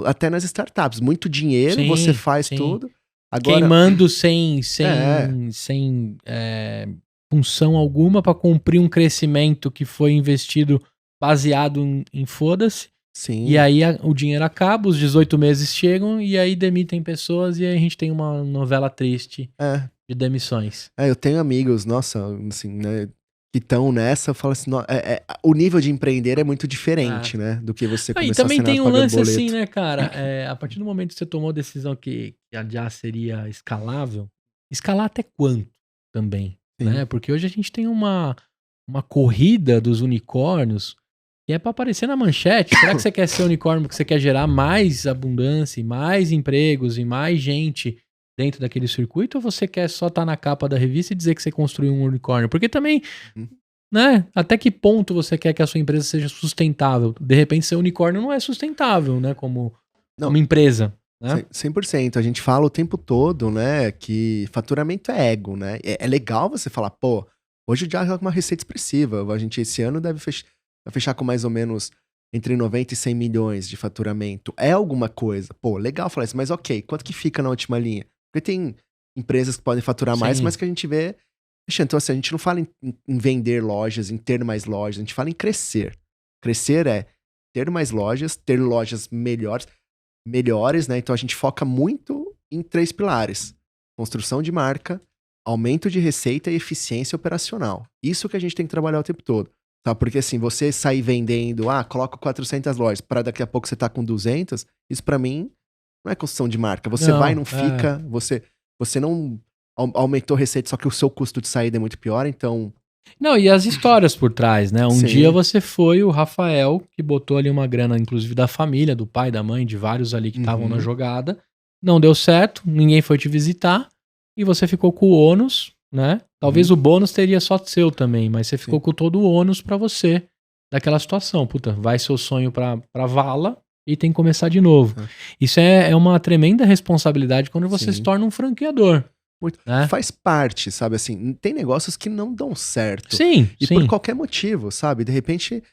até nas startups. Muito dinheiro, você faz tudo. Agora, queimando sem função alguma para cumprir um crescimento que foi investido baseado em foda-se. Sim. E aí o dinheiro acaba, os 18 meses chegam e aí demitem pessoas e aí a gente tem uma novela triste de demissões. Eu tenho amigos, nossa, assim, né, que estão nessa, eu falo assim, o nível de empreender é muito diferente, né, do que você começar a também tem um lance boleto. assim, né, cara, a partir do momento que você tomou a decisão que a Já seria escalável, escalar até quanto também? Né? Porque hoje a gente tem uma corrida dos unicórnios que é para aparecer na manchete. Será que você quer ser unicórnio porque você quer gerar mais abundância e mais empregos e mais gente dentro daquele circuito? Ou você quer só estar na capa da revista e dizer que você construiu um unicórnio? Porque também, né? Até que ponto você quer que a sua empresa seja sustentável? De repente, ser unicórnio não é sustentável, né? Como empresa. Né? 100%. A gente fala o tempo todo, né, que faturamento é ego, né? É legal você falar, pô, hoje o Já é uma receita expressiva. A gente esse ano vai fechar com mais ou menos entre 90 e 100 milhões de faturamento. É alguma coisa. Pô, legal falar isso, mas ok, quanto que fica na última linha? Porque tem empresas que podem faturar mais, mas que a gente vê... Então, assim, a gente não fala em vender lojas, em ter mais lojas, a gente fala em crescer. Crescer é ter mais lojas, ter lojas melhores, né? Então a gente foca muito em 3 pilares: construção de marca, aumento de receita e eficiência operacional. Isso que a gente tem que trabalhar o tempo todo, tá? Porque assim, você sair vendendo, coloca 400 lojas, para daqui a pouco você tá com 200, isso pra mim não é construção de marca. Você não fica, você não aumentou receita, só que o seu custo de saída é muito pior, então... Não, e as histórias por trás, né? Dia você foi o Rafael, que botou ali uma grana, inclusive da família, do pai, da mãe, de vários ali que estavam na jogada. Não deu certo, ninguém foi te visitar, e você ficou com o ônus, né? Talvez o bônus teria só seu também, mas você ficou com todo o ônus pra você daquela situação. Puta, vai seu sonho pra vala e tem que começar de novo. Isso é uma tremenda responsabilidade quando você se torna um franqueador. Né? Faz parte, sabe, assim, tem negócios que não dão certo. Sim, por qualquer motivo, sabe? De repente,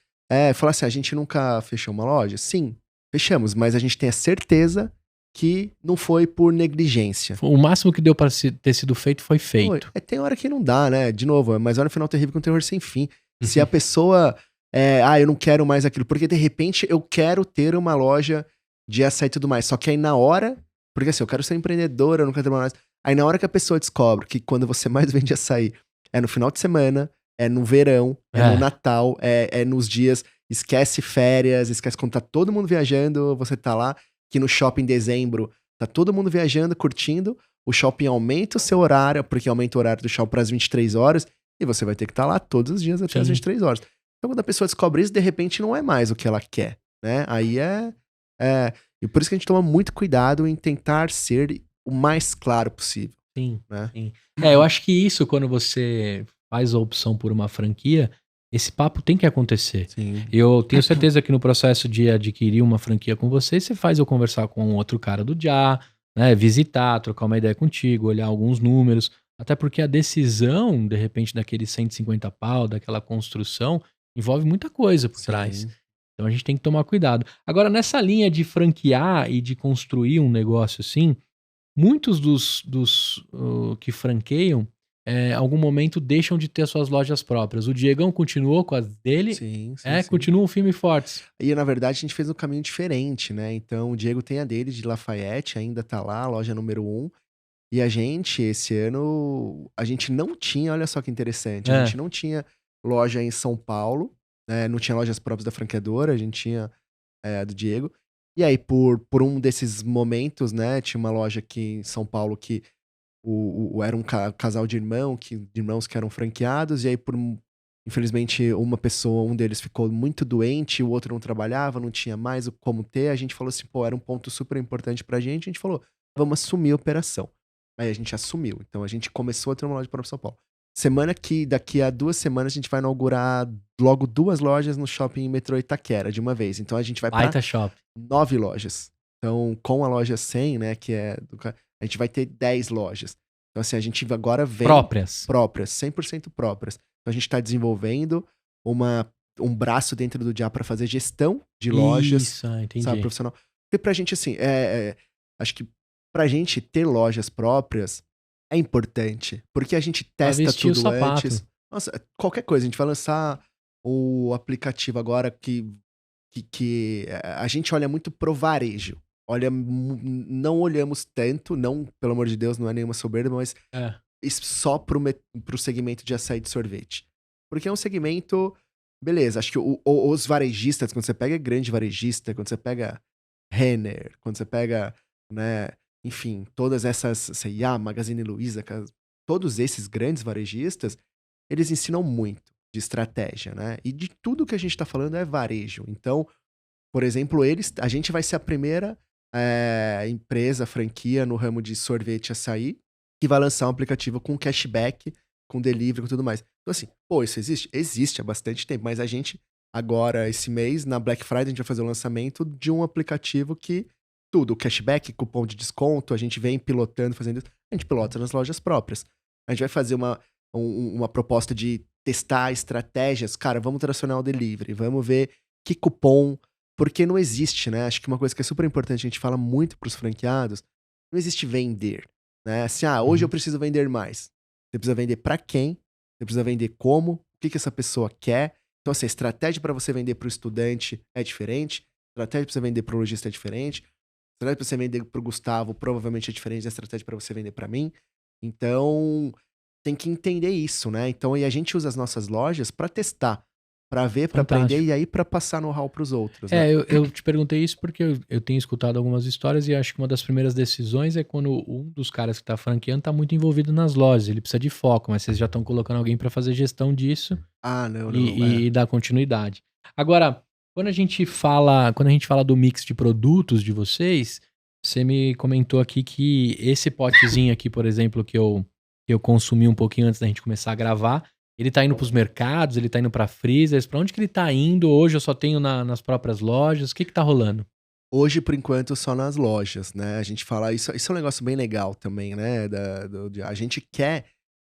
Falar assim, a gente nunca fechou uma loja? Sim, fechamos, mas a gente tem a certeza que não foi por negligência. O máximo que deu pra ter sido feito foi feito. Tem hora que não dá, né? De novo, mas olha o final terrível com terror sem fim. Se a pessoa, eu não quero mais aquilo, porque de repente eu quero ter uma loja de açaí e tudo mais, só que aí na hora, porque assim, eu quero ser empreendedora, eu não quero trabalhar mais. Aí na hora que a pessoa descobre que quando você mais vende açaí é no final de semana, é no verão, é no Natal, é nos dias, esquece férias, esquece quando tá todo mundo viajando, você tá lá, que no shopping em dezembro, tá todo mundo viajando, curtindo, o shopping aumenta o seu horário, porque aumenta o horário do shopping para as 23 horas, e você vai ter que estar lá todos os dias até as 23 horas. Então quando a pessoa descobre isso, de repente não é mais o que ela quer, né? Aí e por isso que a gente toma muito cuidado em tentar ser o mais claro possível. Sim, né? sim. Eu acho que isso, quando você faz a opção por uma franquia, esse papo tem que acontecer. Sim. Eu tenho certeza que no processo de adquirir uma franquia com você faz eu conversar com outro cara do Já, né, visitar, trocar uma ideia contigo, olhar alguns números, até porque a decisão, de repente, daqueles 150 pau, daquela construção, envolve muita coisa por trás. Então a gente tem que tomar cuidado. Agora, nessa linha de franquear e de construir um negócio assim, muitos dos que franqueiam, em algum momento deixam de ter suas lojas próprias. O Diegão continuou com as dele, Sim. continuam firme e fortes. E na verdade a gente fez um caminho diferente, né? Então o Diego tem a dele de Lafayette, ainda tá lá, a loja número 1. E a gente, esse ano, a gente não tinha, olha só que interessante, a gente não tinha loja em São Paulo, né? Não tinha lojas próprias da franqueadora, a gente tinha a do Diego. E aí, por um desses momentos, né? Tinha uma loja aqui em São Paulo que era um casal de irmãos que eram franqueados, e aí, infelizmente, um deles ficou muito doente, o outro não trabalhava, não tinha mais como ter. A gente falou assim, era um ponto super importante pra gente. A gente falou, vamos assumir a operação. Aí a gente assumiu. Então a gente começou a ter uma loja para São Paulo. Daqui a 2 semanas, a gente vai inaugurar logo 2 lojas no shopping Metrô Itaquera, de uma vez. Então a gente vai para 9 lojas. Então, com a loja 100, né, a gente vai ter 10 lojas. Então, assim, a gente agora vem... Próprias, 100% próprias. Então, a gente tá desenvolvendo um braço dentro do Já para fazer gestão de lojas. entendi. Sabe, profissional. Porque pra gente, assim, acho que pra gente ter lojas próprias é importante. Porque a gente testa tudo antes. Nossa, qualquer coisa. A gente vai lançar o aplicativo agora que a gente olha muito pro varejo. Não olhamos tanto, não, pelo amor de Deus, não é nenhuma soberba, mas só pro segmento de açaí de sorvete. Porque é um segmento, beleza, acho que os varejistas, quando você pega grande varejista, quando você pega Renner, quando você pega, né, enfim, todas essas, C&A, Magazine Luiza, todos esses grandes varejistas, eles ensinam muito de estratégia, né? E de tudo que a gente tá falando é varejo. Então, por exemplo, a gente vai ser a primeira empresa, franquia no ramo de sorvete e açaí, que vai lançar um aplicativo com cashback, com delivery, com tudo mais. Então assim, isso existe? Existe há bastante tempo, mas a gente, agora, esse mês, na Black Friday, a gente vai fazer o lançamento de um aplicativo que tudo, cashback, cupom de desconto, a gente vem pilotando, fazendo isso, a gente pilota nas lojas próprias. A gente vai fazer uma proposta de testar estratégias, cara, vamos tracionar o delivery, vamos ver que cupom, porque não existe, né? Acho que uma coisa que é super importante, a gente fala muito pros franqueados, não existe vender, né? Assim, hoje eu preciso vender mais. Você precisa vender pra quem, você precisa vender como, o que essa pessoa quer. Então, assim, a estratégia para você vender pro estudante é diferente, a estratégia para você vender pro lojista é diferente, a estratégia para você vender pro Gustavo provavelmente é diferente da estratégia para você vender para mim. Então, tem que entender isso, né? Então, e a gente usa as nossas lojas para testar, para ver, para aprender e aí para passar know-how pros outros. Né? Eu te perguntei isso porque eu tenho escutado algumas histórias e acho que uma das primeiras decisões é quando um dos caras que tá franqueando tá muito envolvido nas lojas, ele precisa de foco, mas vocês já estão colocando alguém para fazer gestão disso e dar continuidade. Agora, quando a gente fala do mix de produtos de vocês, você me comentou aqui que esse potezinho aqui, por exemplo, que eu consumi um pouquinho antes da gente começar a gravar, ele tá indo pros mercados, ele tá indo pra freezers, pra onde que ele tá indo? Hoje eu só tenho nas próprias lojas, o que tá rolando? Hoje, por enquanto, só nas lojas, né? A gente fala, isso é um negócio bem legal também, né? A gente quer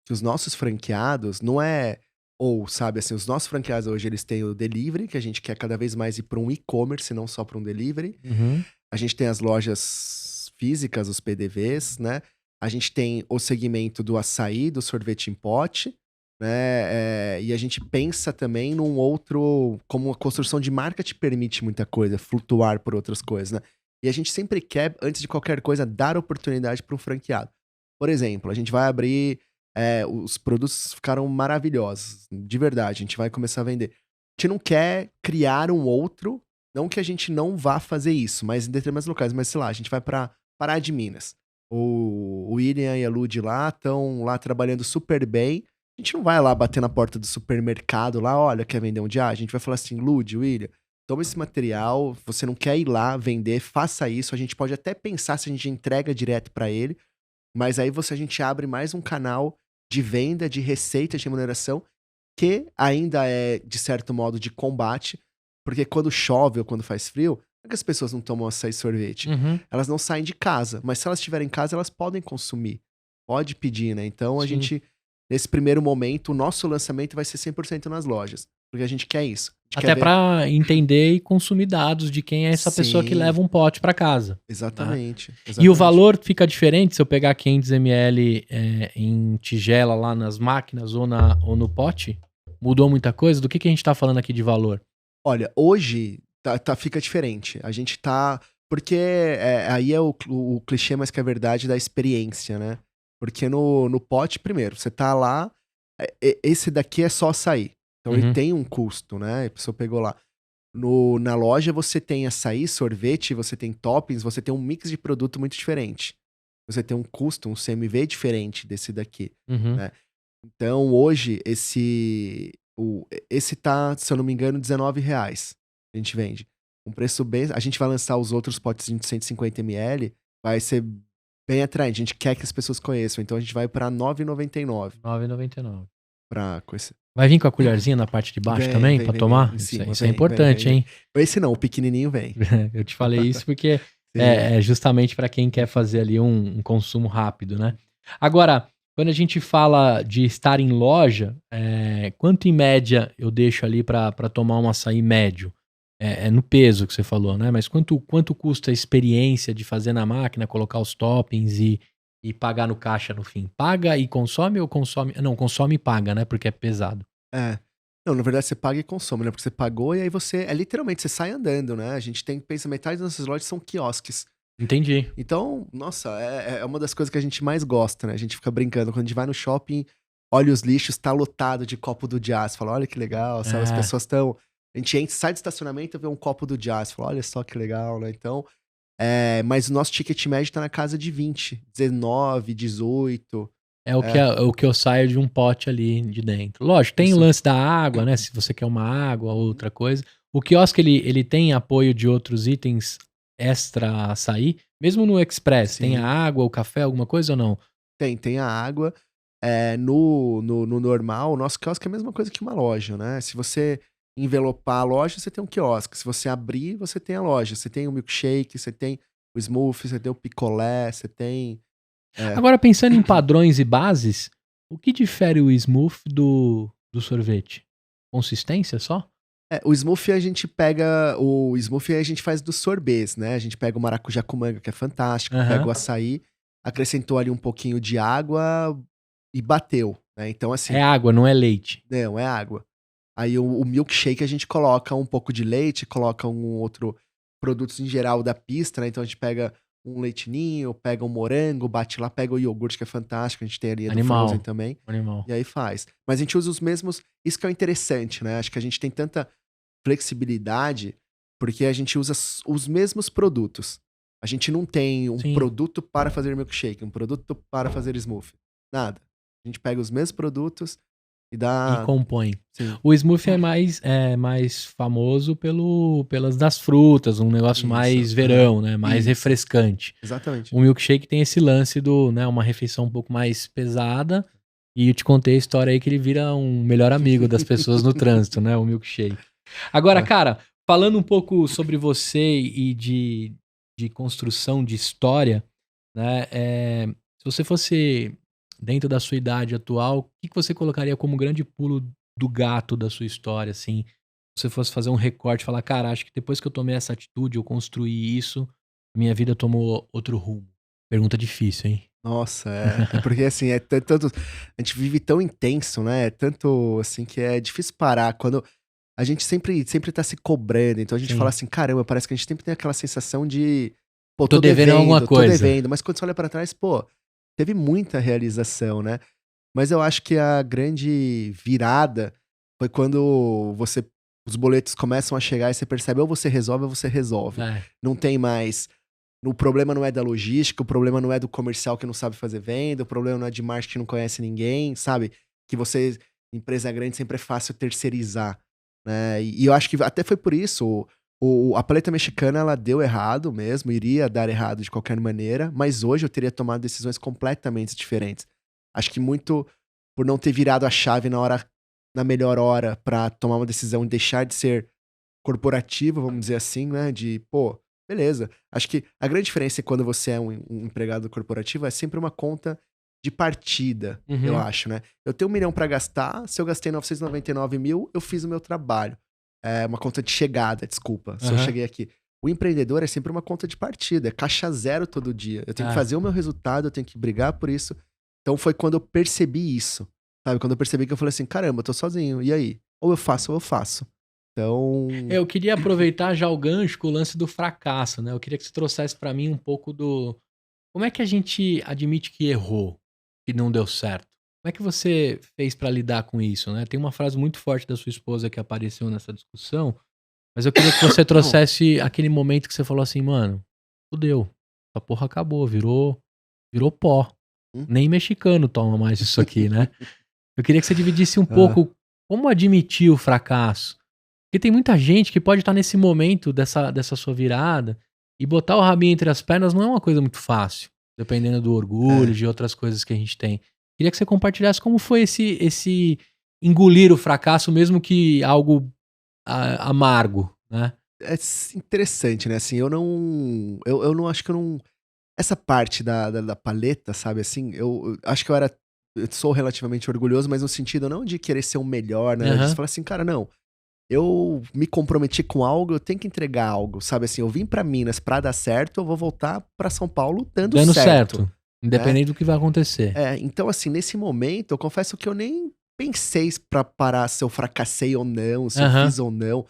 que os nossos franqueados, não é Ou, sabe, assim, os nossos franqueados hoje, eles têm o delivery, que a gente quer cada vez mais ir para um e-commerce, não só para um delivery. Uhum. A gente tem as lojas físicas, os PDVs, né? A gente tem o segmento do açaí, do sorvete em pote, né? E a gente pensa também num outro, como a construção de marca te permite muita coisa, flutuar por outras coisas, né? E a gente sempre quer, antes de qualquer coisa, dar oportunidade para um franqueado. Por exemplo, a gente vai abrir, os produtos ficaram maravilhosos, de verdade, a gente vai começar a vender. A gente não quer criar um outro, não que a gente não vá fazer isso, mas em determinados locais. Mas sei lá, a gente vai pra Pará de Minas. O William e a Lud lá estão lá trabalhando super bem. A gente não vai lá bater na porta do supermercado lá, olha, quer vender um dia? A gente vai falar assim, Lud, William, toma esse material, você não quer ir lá vender, faça isso. A gente pode até pensar se a gente entrega direto pra ele, mas aí a gente abre mais um canal de venda, de receita, de remuneração, que ainda é, de certo modo, de combate, porque quando chove ou quando faz frio, não é que as pessoas não tomam açaí e sorvete. Uhum. Elas não saem de casa, mas se elas estiverem em casa, elas podem consumir. Pode pedir, né? Então a Sim. gente, nesse primeiro momento, o nosso lançamento vai ser 100% nas lojas, porque a gente quer isso. A gente Até quer ver... pra entender e consumir dados de quem é essa pessoa que Sim, leva um pote pra casa. Né? exatamente. E o valor fica diferente se eu pegar 500 ml em tigela lá nas máquinas ou no pote? Mudou muita coisa? Do que a gente tá falando aqui de valor? Olha, hoje fica diferente. A gente tá. Porque aí é o clichê, mas que é verdade da experiência, né? Porque no pote, primeiro, você tá lá, esse daqui é só açaí. Então ele Uhum. tem um custo, né? A pessoa pegou lá. Na loja você tem açaí, sorvete, você tem toppings, você tem um mix de produto muito diferente. Você tem um custo, um CMV diferente desse daqui, Uhum. né? Então hoje esse tá, se eu não me engano, R$19. A gente vende. Um preço bem. A gente vai lançar os outros potezinhos de 150 ml, vai ser bem atraente. A gente quer que as pessoas conheçam, então a gente vai pra R$9,99. R$ 9,99. Pra conhecer. Vai vir com a colherzinha na parte de baixo também pra tomar? Em cima, Isso é importante, hein? Esse não, o pequenininho vem. Eu te falei isso porque Sim. é justamente para quem quer fazer ali um consumo rápido, né? Agora, quando a gente fala de estar em loja, quanto em média eu deixo ali para tomar um açaí médio? É no peso que você falou, né? Mas quanto custa a experiência de fazer na máquina, colocar os toppings e pagar no caixa no fim? Paga e consome ou consome? Não, consome e paga, né? Porque é pesado. É. Não, na verdade você paga e consome, né? Porque você pagou e aí você. Literalmente, você sai andando, né? A gente pensa, metade das nossas lojas são quiosques. Entendi. Então, nossa, é uma das coisas que a gente mais gosta, né? A gente fica brincando. Quando a gente vai no shopping, olha os lixos, tá lotado de copo do Jazz. Fala, olha que legal, sabe? As pessoas estão. A gente entra, sai do estacionamento e vê um copo do Jazz. Fala, olha só que legal, né? Então, mas o nosso ticket médio tá na casa de 20, 19, 18. É o que eu saio de um pote ali de dentro. Lógico, tem o Isso. lance da água, né? Se você quer uma água ou outra coisa. O quiosque, ele tem apoio de outros itens extra açaí? Mesmo no Express, tem a Sim. água, o café, alguma coisa ou não? Tem a água. No normal, o nosso quiosque é a mesma coisa que uma loja, né? Se você envelopar a loja, você tem um quiosque. Se você abrir, você tem a loja. Você tem o milkshake, você tem o smoothie, você tem o picolé, você tem... Agora, pensando em padrões e bases, o que difere o smooth do sorvete? Consistência só? O smoothie a gente pega... O smoothie a gente faz dos sorbets, né? A gente pega o maracujá com manga, que é fantástico. Aham. Pega o açaí, acrescentou ali um pouquinho de água e bateu, né? Então, assim... É água, não é leite. Não, é água. Aí o milkshake a gente coloca um pouco de leite, coloca um outro produtos em geral da pista, né? Então a gente pega um leite ninho, pega um morango, bate lá, pega o iogurte que é fantástico, a gente tem ali a do Frozen também, Animal. e aí faz. Mas a gente usa os mesmos, isso que é o interessante, né? Acho que a gente tem tanta flexibilidade porque a gente usa os mesmos produtos. A gente não tem um Sim. produto para fazer milkshake, um produto para fazer smoothie. Nada. A gente pega os mesmos produtos e dá... E compõe. Sim. O smoothie é mais famoso pelas das frutas, um negócio Isso, mais verão, né? Mais isso. refrescante. Exatamente. O milkshake tem esse lance do, né, uma refeição um pouco mais pesada. E eu te contei a história aí que ele vira um melhor amigo das pessoas no trânsito, né? O milkshake. Agora, cara, falando um pouco sobre você e de construção de história, né? Se você fosse dentro da sua idade atual, o que você colocaria como grande pulo do gato da sua história, assim, se você fosse fazer um recorte e falar, cara, acho que depois que eu tomei essa atitude, eu construí isso, minha vida tomou outro rumo. Pergunta difícil, hein? Nossa, é porque assim, tanto a gente vive tão intenso, né, é tanto assim que é difícil parar quando a gente sempre tá se cobrando, então a gente fala Sim. assim: "Caramba, parece que a gente sempre tem aquela sensação de, pô, Tô devendo alguma tô coisa. devendo", mas quando você olha pra trás, pô, teve muita realização, né. Mas eu acho que a grande virada foi quando os boletos começam a chegar e você percebe ou você resolve ou você resolve. É. Não tem mais o problema não é da logística, o problema não é do comercial que não sabe fazer venda, o problema não é de marketing que não conhece ninguém, sabe? Que você, empresa grande, sempre é fácil terceirizar, né? E eu acho que até foi por isso, a paleta mexicana, ela deu errado mesmo, iria dar errado de qualquer maneira, mas hoje eu teria tomado decisões completamente diferentes. Acho que muito por não ter virado a chave na melhor hora pra tomar uma decisão e deixar de ser corporativo, vamos dizer assim, né, de, pô, beleza. Acho que a grande diferença quando você é um empregado corporativo é sempre uma conta de partida, eu Uhum. acho, né. Eu tenho 1 milhão pra gastar, se eu gastei 999 mil, eu fiz o meu trabalho. É uma conta de chegada, desculpa, se eu Aham. cheguei aqui. O empreendedor é sempre uma conta de partida, é caixa zero todo dia. Eu tenho que É. fazer o meu resultado, eu tenho que brigar por isso. Então foi quando eu percebi isso, sabe, quando eu percebi que eu falei assim: "Caramba, eu tô sozinho, e aí? Ou eu faço ou eu faço". Então Eu queria aproveitar já o gancho com o lance do fracasso, né? Eu queria que você trouxesse pra mim um pouco do como é que a gente admite que errou, que não deu certo? Como é que você fez pra lidar com isso, né? Tem uma frase muito forte da sua esposa que apareceu nessa discussão, mas eu queria que você trouxesse aquele momento que você falou assim: "Mano, fudeu, essa porra acabou, virou pó. Hum. Nem mexicano toma mais isso aqui, né?" Eu queria que você dividisse um Ah, pouco como admitir o fracasso. Porque tem muita gente que pode estar nesse momento dessa sua virada e botar o rabinho entre as pernas não é uma coisa muito fácil, dependendo do orgulho, é. de outras coisas que a gente tem. Queria que você compartilhasse como foi esse engolir o fracasso, mesmo que algo amargo, né? Interessante, né, assim, eu não acho que eu não essa parte da paleta, sabe, assim, eu acho que eu sou relativamente orgulhoso, mas no sentido não de querer ser o melhor, nada disso, Aham. falar assim: "Cara, não, eu me comprometi com algo, eu tenho que entregar algo", sabe, assim, eu vim pra Minas pra dar certo, eu vou voltar pra São Paulo dando Dando certo, certo, né. independente do que vai acontecer. Então assim, nesse momento, eu confesso que eu nem pensei pra parar se eu fracassei ou não, se eu Aham, fiz ou não.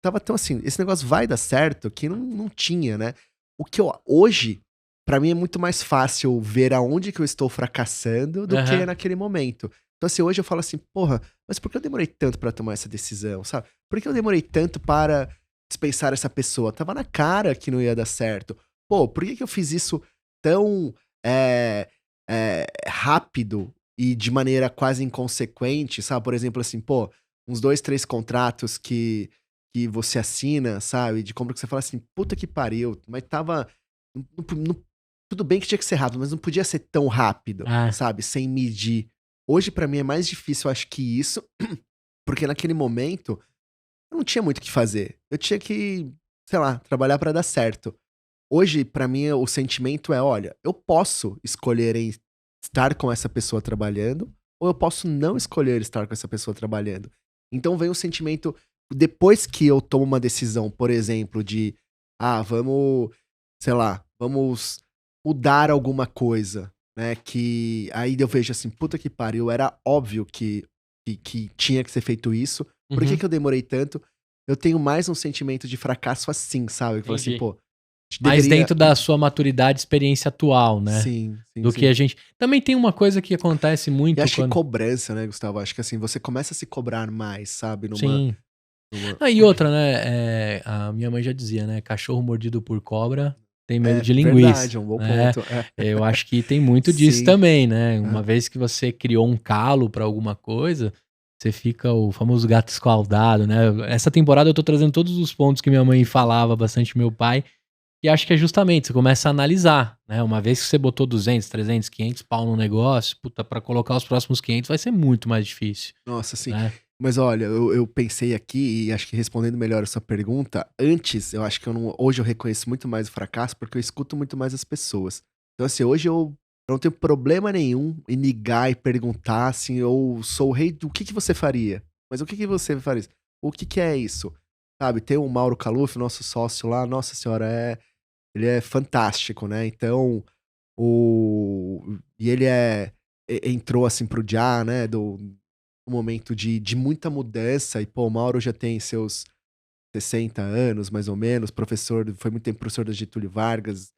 Tava tão assim, esse negócio vai dar certo, que não tinha, né. O que eu hoje, pra mim é muito mais fácil ver aonde que eu estou fracassando do que aham. naquele momento. Então assim, hoje eu falo assim: "Porra, mas por que eu demorei tanto pra tomar essa decisão?", sabe. Por que eu demorei tanto para dispensar essa pessoa? Tava na cara que não ia dar certo. Pô, por que que eu fiz isso tão, eh rápido e de maneira quase inconsequente, sabe. Por exemplo, assim, pô, uns 2 3 contratos que você assina, sabe, de compra que você fala assim: "Puta que pariu", mas tava não tudo bem que tinha que ser rápido, mas não podia ser tão rápido, É. sabe, sem medir. Hoje pra mim é mais difícil, eu acho que isso, porque naquele momento eu não tinha muito o que fazer. Eu tinha que, sei lá, trabalhar pra dar certo. Hoje, pra mim, o sentimento é: "Olha, eu posso escolher em estar com essa pessoa trabalhando, ou eu posso não escolher estar com essa pessoa trabalhando". Então vem o sentimento depois que eu tomo uma decisão, por exemplo, de: "Ah, vamos, sei lá, vamos mudar alguma coisa", né, que aí eu vejo assim: "Puta que pariu, era óbvio que tinha que ser feito isso. Por que Uhum. que eu demorei tanto?". Eu tenho mais um sentimento de fracasso assim, sabe, que fala assim: Entendi. "Pô, a gente Mais deveria". dentro da sua maturidade, experiência atual, né? Sim, sim, Do que a sim. gente também tem uma coisa que acontece E muito acho que quando cobrança, né, Gustavo, acho que, assim, você começa a se cobrar mais, sabe, sim. numa Ah, e outra, né, a minha mãe já dizia, né: "Cachorro mordido por cobra tem medo é de linguiça", verdade, é um bom né. ponto. É. Eu acho que tem muito disso Sim. também, né. Uma Aham. vez que você criou um calo pra alguma coisa, você fica o famoso gato escaldado, né. Essa temporada eu tô trazendo todos os pontos que minha mãe falava bastante, meu pai, e acho que é justamente, você começa a analisar, né, uma vez que você botou 200, 300, 500 pau no negócio, puta, pra colocar os próximos 500 vai ser muito mais difícil, Nossa, sim. né. Mas olha, eu pensei aqui e acho que respondendo melhor a sua pergunta, antes eu acho que eu não hoje eu reconheço muito mais o fracasso, porque eu escuto muito mais as pessoas. Então assim, hoje eu não tenho problema nenhum em ligar e perguntar, assim, eu sou o rei do que você faria? mas o que que você faz? O que que é isso? Sabe, tem o Mauro Caluf, nosso sócio lá, nossa senhora, ele é fantástico, né? Então, e ele entrou assim pro Já, né? Do um momento de muita mudança, e pô, o Mauro já tem seus 60 anos, mais ou menos, professor, foi muito tempo professor da Getúlio Vargas,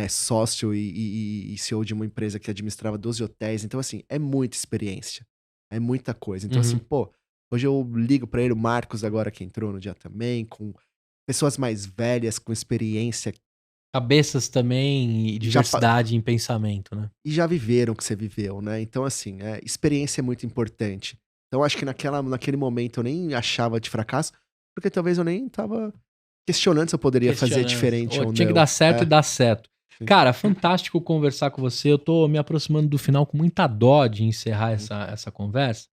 sócio e CEO de uma empresa que administrava 12 hotéis. Então, assim, é muita experiência. É muita coisa. Então, assim, pô, hoje eu ligo pra ele, o Marcos agora que entrou no dia também, com pessoas mais velhas, com experiência. Cabeças também e diversidade em pensamento, né? E já viveram o que você viveu, né? Então, assim, experiência é muito importante. Então, acho que naquele momento eu nem achava de fracasso, porque talvez eu nem tava questionando se eu poderia fazer diferente ou não. Tinha que dar certo e dar certo. Sim. Cara, fantástico conversar com você. Eu tô me aproximando do final com muita dó de encerrar essa conversa,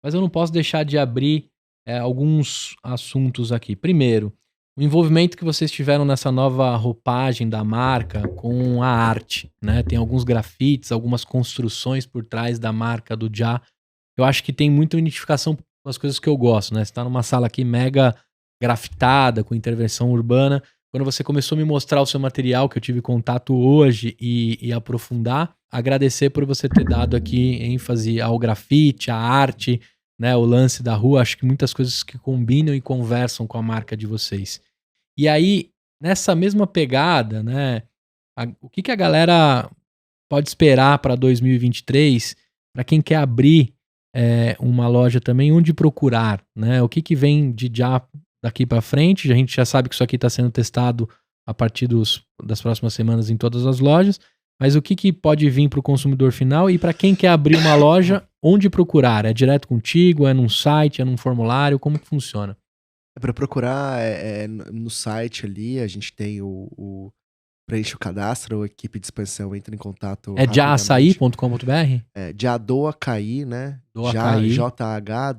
mas eu não posso deixar de abrir alguns assuntos aqui. Primeiro, o envolvimento que vocês tiveram nessa nova roupagem da marca com a arte, né? Tem alguns grafites, algumas construções por trás da marca do Já. Eu acho que tem muita identificação com as coisas que eu gosto, né? Você tá numa sala aqui mega grafitada, com intervenção urbana. Quando você começou a me mostrar o seu material, que eu tive contato hoje e aprofundar, agradecer por você ter dado aqui ênfase ao grafite, à arte, né, o lance da rua. Acho que muitas coisas que combinam e conversam com a marca de vocês. E aí, nessa mesma pegada, né, o que a galera pode esperar para 2023, para quem quer abrir uma loja também, onde procurar, né? O que vem de Já daqui para frente? A gente já sabe que isso aqui está sendo testado a partir das próximas semanas em todas as lojas, mas o que pode vir para o consumidor final e para quem quer abrir uma loja, onde procurar? É direto contigo? É num site? É num formulário? Como que funciona? Para procurar no site ali, a gente tem preenche o cadastro, a equipe de expansão entra em contato rapidamente. jaaçaí.com.br? Doacaí, né?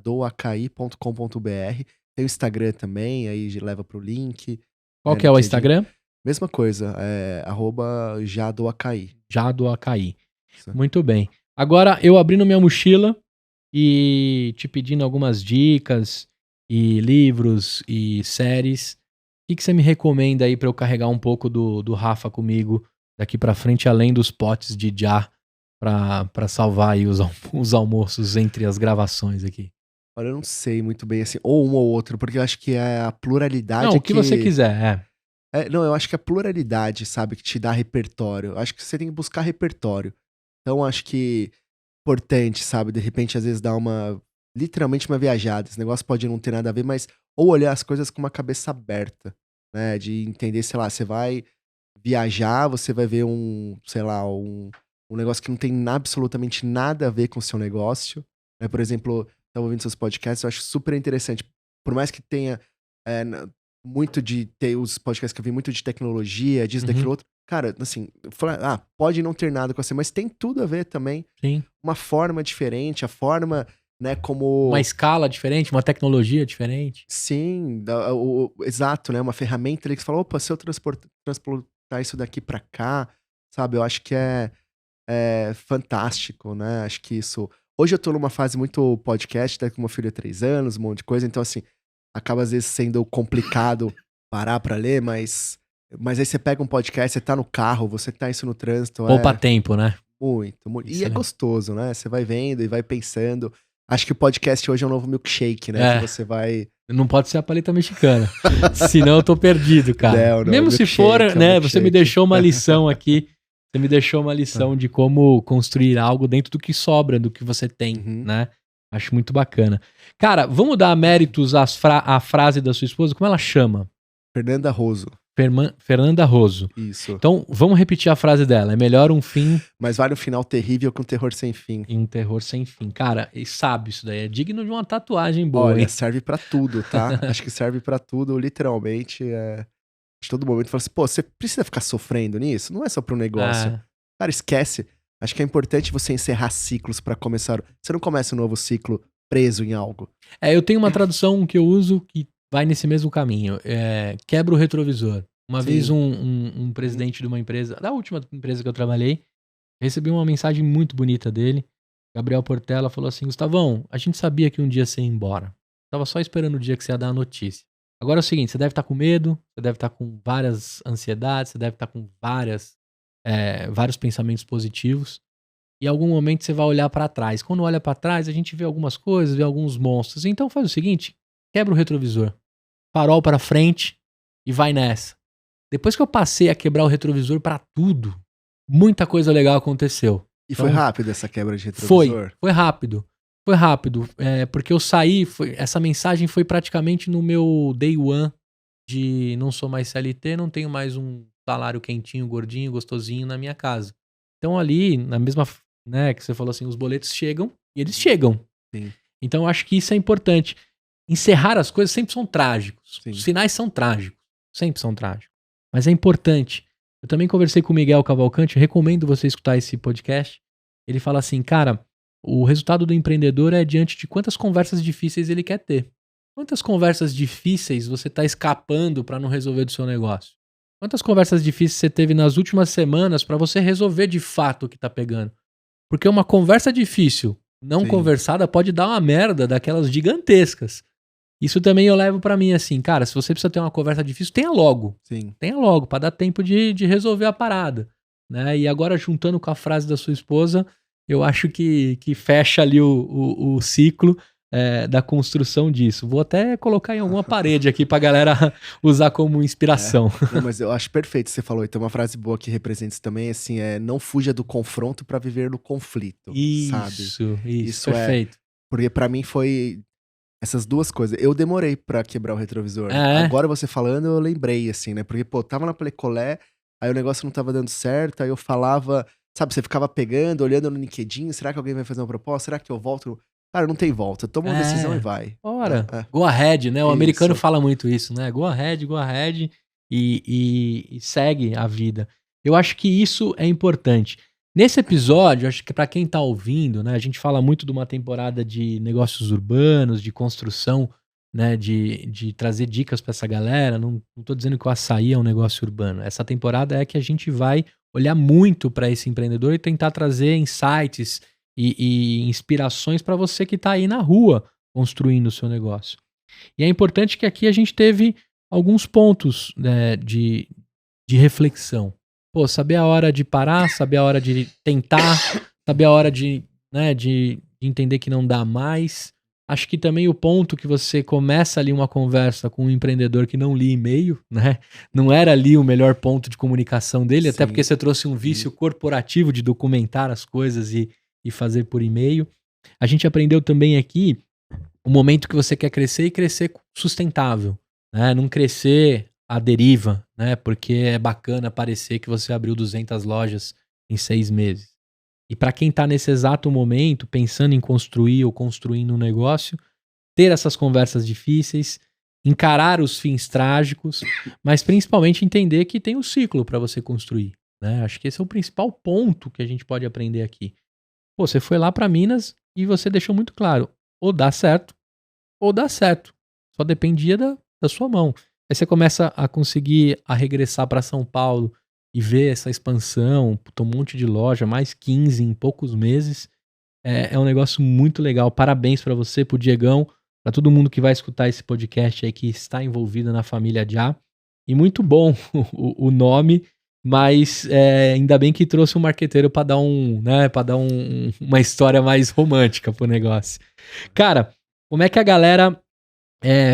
doacaí.com.br. Tem o Instagram também, aí leva pro link. Qual que é o Instagram? Mesma coisa, @jadoacaí. Jadoacaí. Muito bem. Agora, eu abrindo minha mochila e te pedindo algumas dicas e livros e séries, o que você me recomenda aí pra eu carregar um pouco do Rafa comigo daqui pra frente, além dos potes de Já, pra salvar aí os almoços entre as gravações aqui? Olha, eu não sei muito bem, assim, ou um ou outro, porque eu acho que é a pluralidade. Não, o que você quiser, não, eu acho que é a pluralidade, sabe, que te dá repertório. Eu acho que você tem que buscar repertório. Então, eu acho que importante, sabe, de repente, às vezes, dar literalmente uma viajada. Esse negócio pode não ter nada a ver, mas ou olhar as coisas com uma cabeça aberta, né, de entender, sei lá, você vai viajar, você vai ver sei lá, um negócio que não tem absolutamente nada a ver com o seu negócio, né, por exemplo, estava ouvindo seus podcasts, eu acho super interessante, por mais que tenha muito ter os podcasts que eu vi muito de tecnologia, disso, daquilo outro, cara, assim, pode não ter nada com você, mas tem tudo a ver também. Sim. Uma forma diferente, a forma, né, como... Uma escala diferente, uma tecnologia diferente. Sim, exato, né, uma ferramenta ali que você fala, opa, se eu transportar isso daqui pra cá, sabe, eu acho que é fantástico, né, acho que isso... Hoje eu tô numa fase muito podcast, né, com meu filho de 3 anos, um monte de coisa, então assim, acaba às vezes sendo complicado parar pra ler, mas aí você pega um podcast, você tá no carro, você tá isso no trânsito. Poupa tempo, né? Muito, muito. E é gostoso, né? Você vai vendo e vai pensando. Acho que o podcast hoje é um novo milkshake, né? Que você vai... Não pode ser a paleta mexicana. Senão eu tô perdido, cara. Não, mesmo se for, né? Você me deixou uma lição aqui. Você me deixou uma lição de como construir algo dentro do que sobra, do que você tem, né? Acho muito bacana. Cara, vamos dar méritos à frase da sua esposa? Como ela chama? Fernanda Roso. Fernanda Roso. Isso. Então, vamos repetir a frase dela. É melhor um fim... Mas vale um final terrível que um terror sem fim. E um terror sem fim. Cara, e sabe isso daí. É digno de uma tatuagem boa, Olha, hein? serve pra tudo, tá? Acho que serve pra tudo, literalmente. De todo momento, fala assim, pô, você precisa ficar sofrendo nisso? Não é só pro negócio. Cara, esquece. Acho que é importante você encerrar ciclos pra começar. Você não começa um novo ciclo preso em algo. Eu tenho uma tradução que eu uso que vai nesse mesmo caminho. Quebra o retrovisor. Uma vez um presidente de uma empresa, da última empresa que eu trabalhei, recebi uma mensagem muito bonita dele. Gabriel Portela falou assim, Gustavão, a gente sabia que um dia você ia embora. Tava só esperando o dia que você ia dar a notícia. Agora é o seguinte, você deve estar com medo, você deve estar com várias ansiedades, você deve estar com vários pensamentos positivos. E em algum momento você vai olhar pra trás. Quando olha pra trás, a gente vê algumas coisas, vê alguns monstros. Então faz o seguinte, quebra o retrovisor. Farol pra frente e vai nessa. Depois que eu passei a quebrar o retrovisor pra tudo, muita coisa legal aconteceu. E Então, foi rápido essa quebra de retrovisor? Foi rápido. Foi rápido. Porque eu saí, essa mensagem foi praticamente no meu day one de não sou mais CLT, não tenho mais um salário quentinho, gordinho, gostosinho na minha casa. Então ali, na mesma, né, que você falou assim, os boletos chegam e eles chegam. Sim. Então eu acho que isso é importante. Encerrar as coisas sempre são trágicos. Sim. Os finais são trágicos. Sempre são trágicos. Mas é importante. Eu também conversei com o Miguel Cavalcante, recomendo você escutar esse podcast. Ele fala assim, cara, o resultado do empreendedor é diante de quantas conversas difíceis ele quer ter. Quantas conversas difíceis você está escapando para não resolver do seu negócio? Quantas conversas difíceis você teve nas últimas semanas para você resolver de fato o que tá pegando? Porque uma conversa difícil, não conversada, pode dar uma merda daquelas gigantescas. Isso também eu levo pra mim assim, cara, se você precisa ter uma conversa difícil, tenha logo. Sim. Tenha logo, pra dar tempo de resolver a parada. Né? E agora, juntando com a frase da sua esposa, eu acho que fecha ali o ciclo da construção disso. Vou até colocar em alguma parede aqui pra galera usar como inspiração. Não, mas eu acho perfeito o que você falou. E tem uma frase boa que representa isso também, assim, não fuja do confronto pra viver no conflito, sabe? Isso, perfeito. Porque pra mim foi essas duas coisas. Eu demorei pra quebrar o retrovisor. Agora você falando, eu lembrei, assim, né? Porque, pô, tava na Plecolé, aí o negócio não tava dando certo, aí eu falava, sabe, você ficava pegando, olhando no LinkedIn, será que alguém vai fazer uma proposta? Será que eu volto? Cara, não tem volta. Toma uma decisão e vai. Ora, go ahead, né? O americano fala muito isso, né? Go ahead e segue a vida. Eu acho que isso é importante. Nesse episódio, acho que pra quem tá ouvindo, né? A gente fala muito de uma temporada de negócios urbanos, de construção, né? De trazer dicas pra essa galera. Não tô dizendo que o açaí é um negócio urbano. Essa temporada é que a gente vai olhar muito pra esse empreendedor e tentar trazer insights e inspirações para você que está aí na rua construindo o seu negócio. E é importante que aqui a gente teve alguns pontos, né, de reflexão. Pô, saber a hora de parar, saber a hora de tentar, saber a hora de entender que não dá mais. Acho que também o ponto que você começa ali uma conversa com um empreendedor que não lia e-mail, né? Não era ali o melhor ponto de comunicação dele, até porque você trouxe um vício corporativo de documentar as coisas e fazer por e-mail. A gente aprendeu também aqui o momento que você quer crescer e crescer sustentável, né? Não crescer à deriva, né? Porque é bacana parecer que você abriu 200 lojas em 6 meses. E para quem está nesse exato momento, pensando em construir ou construindo um negócio, ter essas conversas difíceis, encarar os fins trágicos, mas principalmente entender que tem um ciclo para você construir, né? Acho que esse é o principal ponto que a gente pode aprender aqui. Pô, você foi lá para Minas e você deixou muito claro, ou dá certo, ou dá certo. Só dependia da sua mão. Aí você começa a conseguir regressar para São Paulo e ver essa expansão, um monte de loja, mais 15 em poucos meses. É um negócio muito legal. Parabéns para você, pro Diegão, para todo mundo que vai escutar esse podcast aí que está envolvido na família Já. E muito bom o nome. Mas ainda bem que trouxe um marqueteiro para dar uma história mais romântica pro negócio. Cara, como é que a galera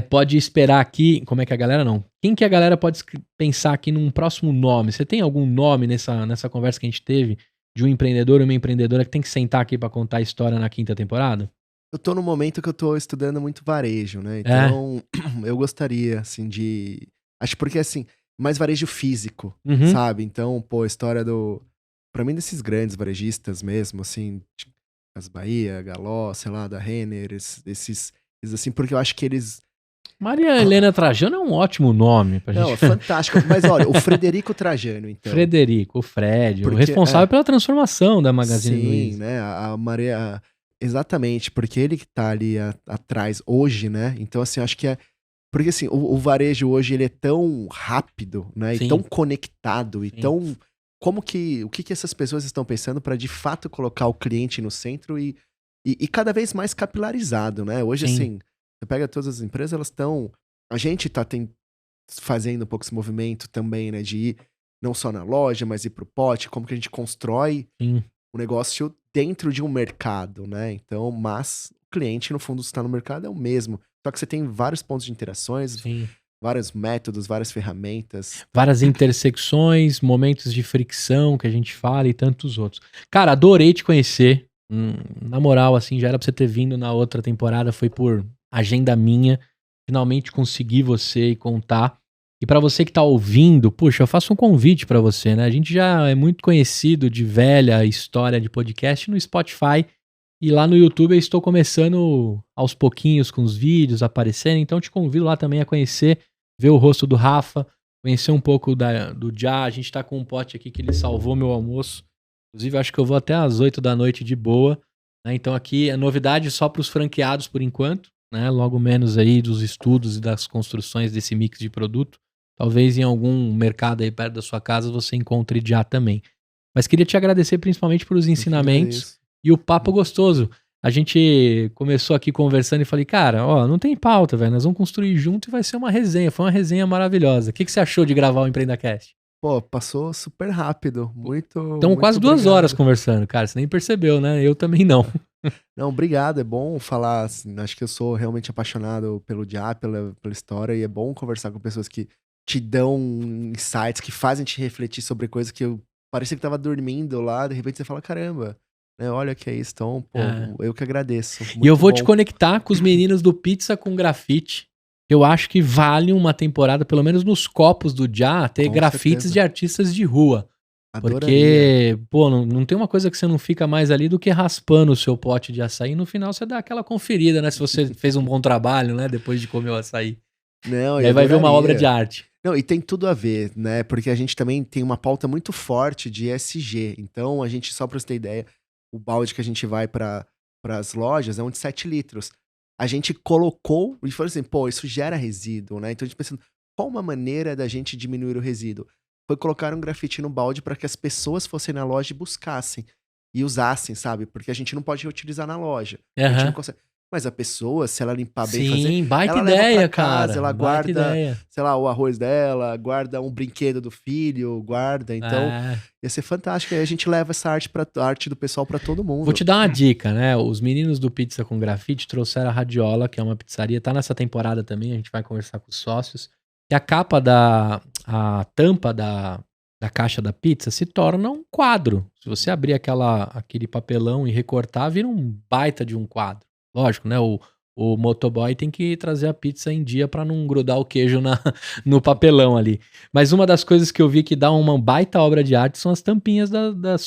pode esperar aqui? Como é que a galera não? Quem que a galera pode pensar aqui num próximo nome? Você tem algum nome nessa conversa que a gente teve de um empreendedor ou uma empreendedora que tem que sentar aqui para contar a história na 5ª temporada? Eu tô no momento que eu tô estudando muito varejo, né? Então, eu gostaria, assim, de... Acho porque, assim, mais varejo físico, sabe? Então, pô, a história pra mim, desses grandes varejistas mesmo, assim, Casas Bahia, Galó, sei lá, da Renner, esses assim, porque eu acho que eles... Maria Helena Trajano é um ótimo nome pra gente. Não, é fantástico. Mas olha, o Frederico Trajano, então. Frederico, o Fred, o responsável pela transformação da Magazine Luiza. Sim, né? A Maria... Exatamente, porque ele que tá ali atrás hoje, né? Então, assim, acho que porque, assim, o varejo hoje, ele é tão rápido, né? Sim. E tão conectado, Sim. e tão... O que essas pessoas estão pensando para de fato colocar o cliente no centro e cada vez mais capilarizado, né? Hoje, Sim. assim, Você pega todas as empresas, elas estão... A gente tá fazendo um pouco esse movimento também, né? De ir não só na loja, mas ir pro pote. Como que a gente constrói um negócio dentro de um mercado, né? Então, mas o cliente, no fundo, está no mercado é o mesmo. Só que você tem vários pontos de interações, vários métodos, várias ferramentas. Várias intersecções, momentos de fricção que a gente fala e tantos outros. Cara, adorei te conhecer. Na moral, assim, já era pra você ter vindo na outra temporada, foi por agenda minha. Finalmente consegui você e contar. E pra você que tá ouvindo, puxa, eu faço um convite pra você, né? A gente já é muito conhecido de velha história de podcast no Spotify. E lá no YouTube eu estou começando aos pouquinhos com os vídeos aparecendo. Então eu te convido lá também a conhecer, ver o rosto do Rafa, conhecer um pouco do Já. A gente tá com um pote aqui que ele salvou meu almoço. Inclusive, acho que eu vou até às 8 da noite de boa. Né? Então aqui é novidade só pros franqueados por enquanto. Né? Logo menos aí dos estudos e das construções desse mix de produto. Talvez em algum mercado aí perto da sua casa você encontre Já também. Mas queria te agradecer principalmente pelos ensinamentos e o papo gostoso. A gente começou aqui conversando e falei, cara, ó, não tem pauta, velho. Nós vamos construir junto e vai ser uma resenha. Foi uma resenha maravilhosa. O que você achou de gravar o EmpreendaCast? Pô, passou super rápido. Então, quase 2 horas conversando, cara. Você nem percebeu, né? Eu também não. Não, obrigado. É bom falar. Assim, acho que eu sou realmente apaixonado pelo Já, pela história. E é bom conversar com pessoas que te dão insights, que fazem te refletir sobre coisas que eu parecia que tava dormindo lá. De repente você fala, caramba. Né, olha que é isso, então, pô, eu que agradeço. E eu vou te conectar com os meninos do Pizza com Grafite. Eu acho que vale uma temporada, pelo menos nos copos do Já, ter grafites de artistas de rua. Adoraria. Porque, pô, não tem uma coisa que você não fica mais ali do que raspando o seu pote de açaí. E no final você dá aquela conferida, né? Se você fez um bom trabalho, né? Depois de comer o açaí. Não, e aí vai ver uma obra de arte. Não, e tem tudo a ver, né? Porque a gente também tem uma pauta muito forte de ESG. Então, a gente, só pra você ter ideia, o balde que a gente vai para as lojas é um de 7 litros. A gente colocou e falou assim, pô, isso gera resíduo, né? Então a gente pensando, qual uma maneira da gente diminuir o resíduo? Foi colocar um grafite no balde para que as pessoas fossem na loja e buscassem e usassem, sabe? Porque a gente não pode reutilizar na loja. A gente não consegue. Mas a pessoa, se ela limpar bem, baita ela ideia, leva pra casa, cara. ela guarda, sei lá, o arroz dela, guarda um brinquedo do filho, guarda. Então, ia ser fantástico. Aí a gente leva essa arte do pessoal pra todo mundo. Vou te dar uma dica, né? Os meninos do Pizza com Grafite trouxeram a Radiola, que é uma pizzaria. Tá nessa temporada também, a gente vai conversar com os sócios. E a capa a tampa da caixa da pizza se torna um quadro. Se você abrir aquele papelão e recortar, vira um baita de um quadro. Lógico, né? O motoboy tem que trazer a pizza em dia pra não grudar o queijo no papelão ali. Mas uma das coisas que eu vi que dá uma baita obra de arte são as tampinhas do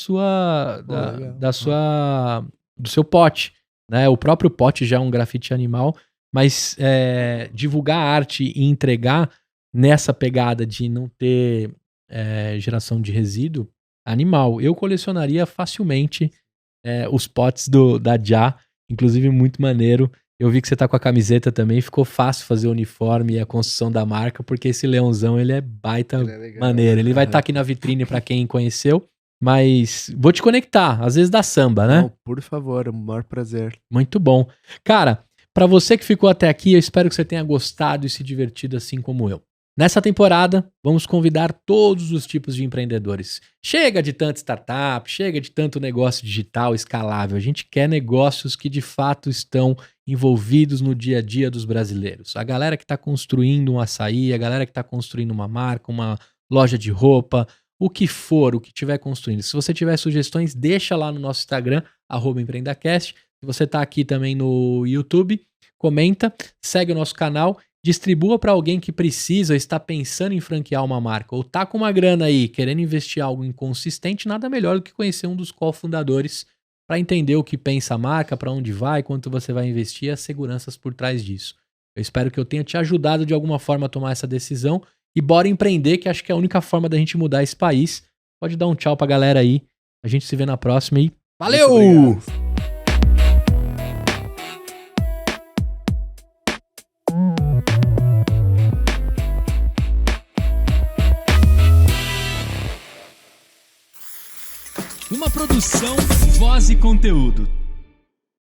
seu pote. Né? O próprio pote já é um grafite animal, mas divulgar arte e entregar nessa pegada de não ter geração de resíduo animal. Eu colecionaria facilmente os potes da Já. Inclusive, muito maneiro. Eu vi que você tá com a camiseta também. Ficou fácil fazer o uniforme e a construção da marca, porque esse leãozão, ele é baita maneiro. Ele vai estar aqui na vitrine pra quem conheceu. Mas vou te conectar. Às vezes dá samba, né? Não, por favor, é o maior prazer. Muito bom. Cara, pra você que ficou até aqui, eu espero que você tenha gostado e se divertido assim como eu. Nessa temporada, vamos convidar todos os tipos de empreendedores. Chega de tanta startup, chega de tanto negócio digital escalável. A gente quer negócios que de fato estão envolvidos no dia a dia dos brasileiros. A galera que está construindo um açaí, a galera que está construindo uma marca, uma loja de roupa, o que for, o que estiver construindo. Se você tiver sugestões, deixa lá no nosso Instagram, @EmpreendaCast. Se você está aqui também no YouTube, comenta, segue o nosso canal. Distribua para alguém que precisa, está pensando em franquear uma marca ou tá com uma grana aí querendo investir algo inconsistente, nada melhor do que conhecer um dos cofundadores para entender o que pensa a marca, para onde vai, quanto você vai investir e as seguranças por trás disso. Eu espero que eu tenha te ajudado de alguma forma a tomar essa decisão e bora empreender, que acho que é a única forma da gente mudar esse país. Pode dar um tchau pra galera aí. A gente se vê na próxima e valeu! Uma produção, voz e conteúdo.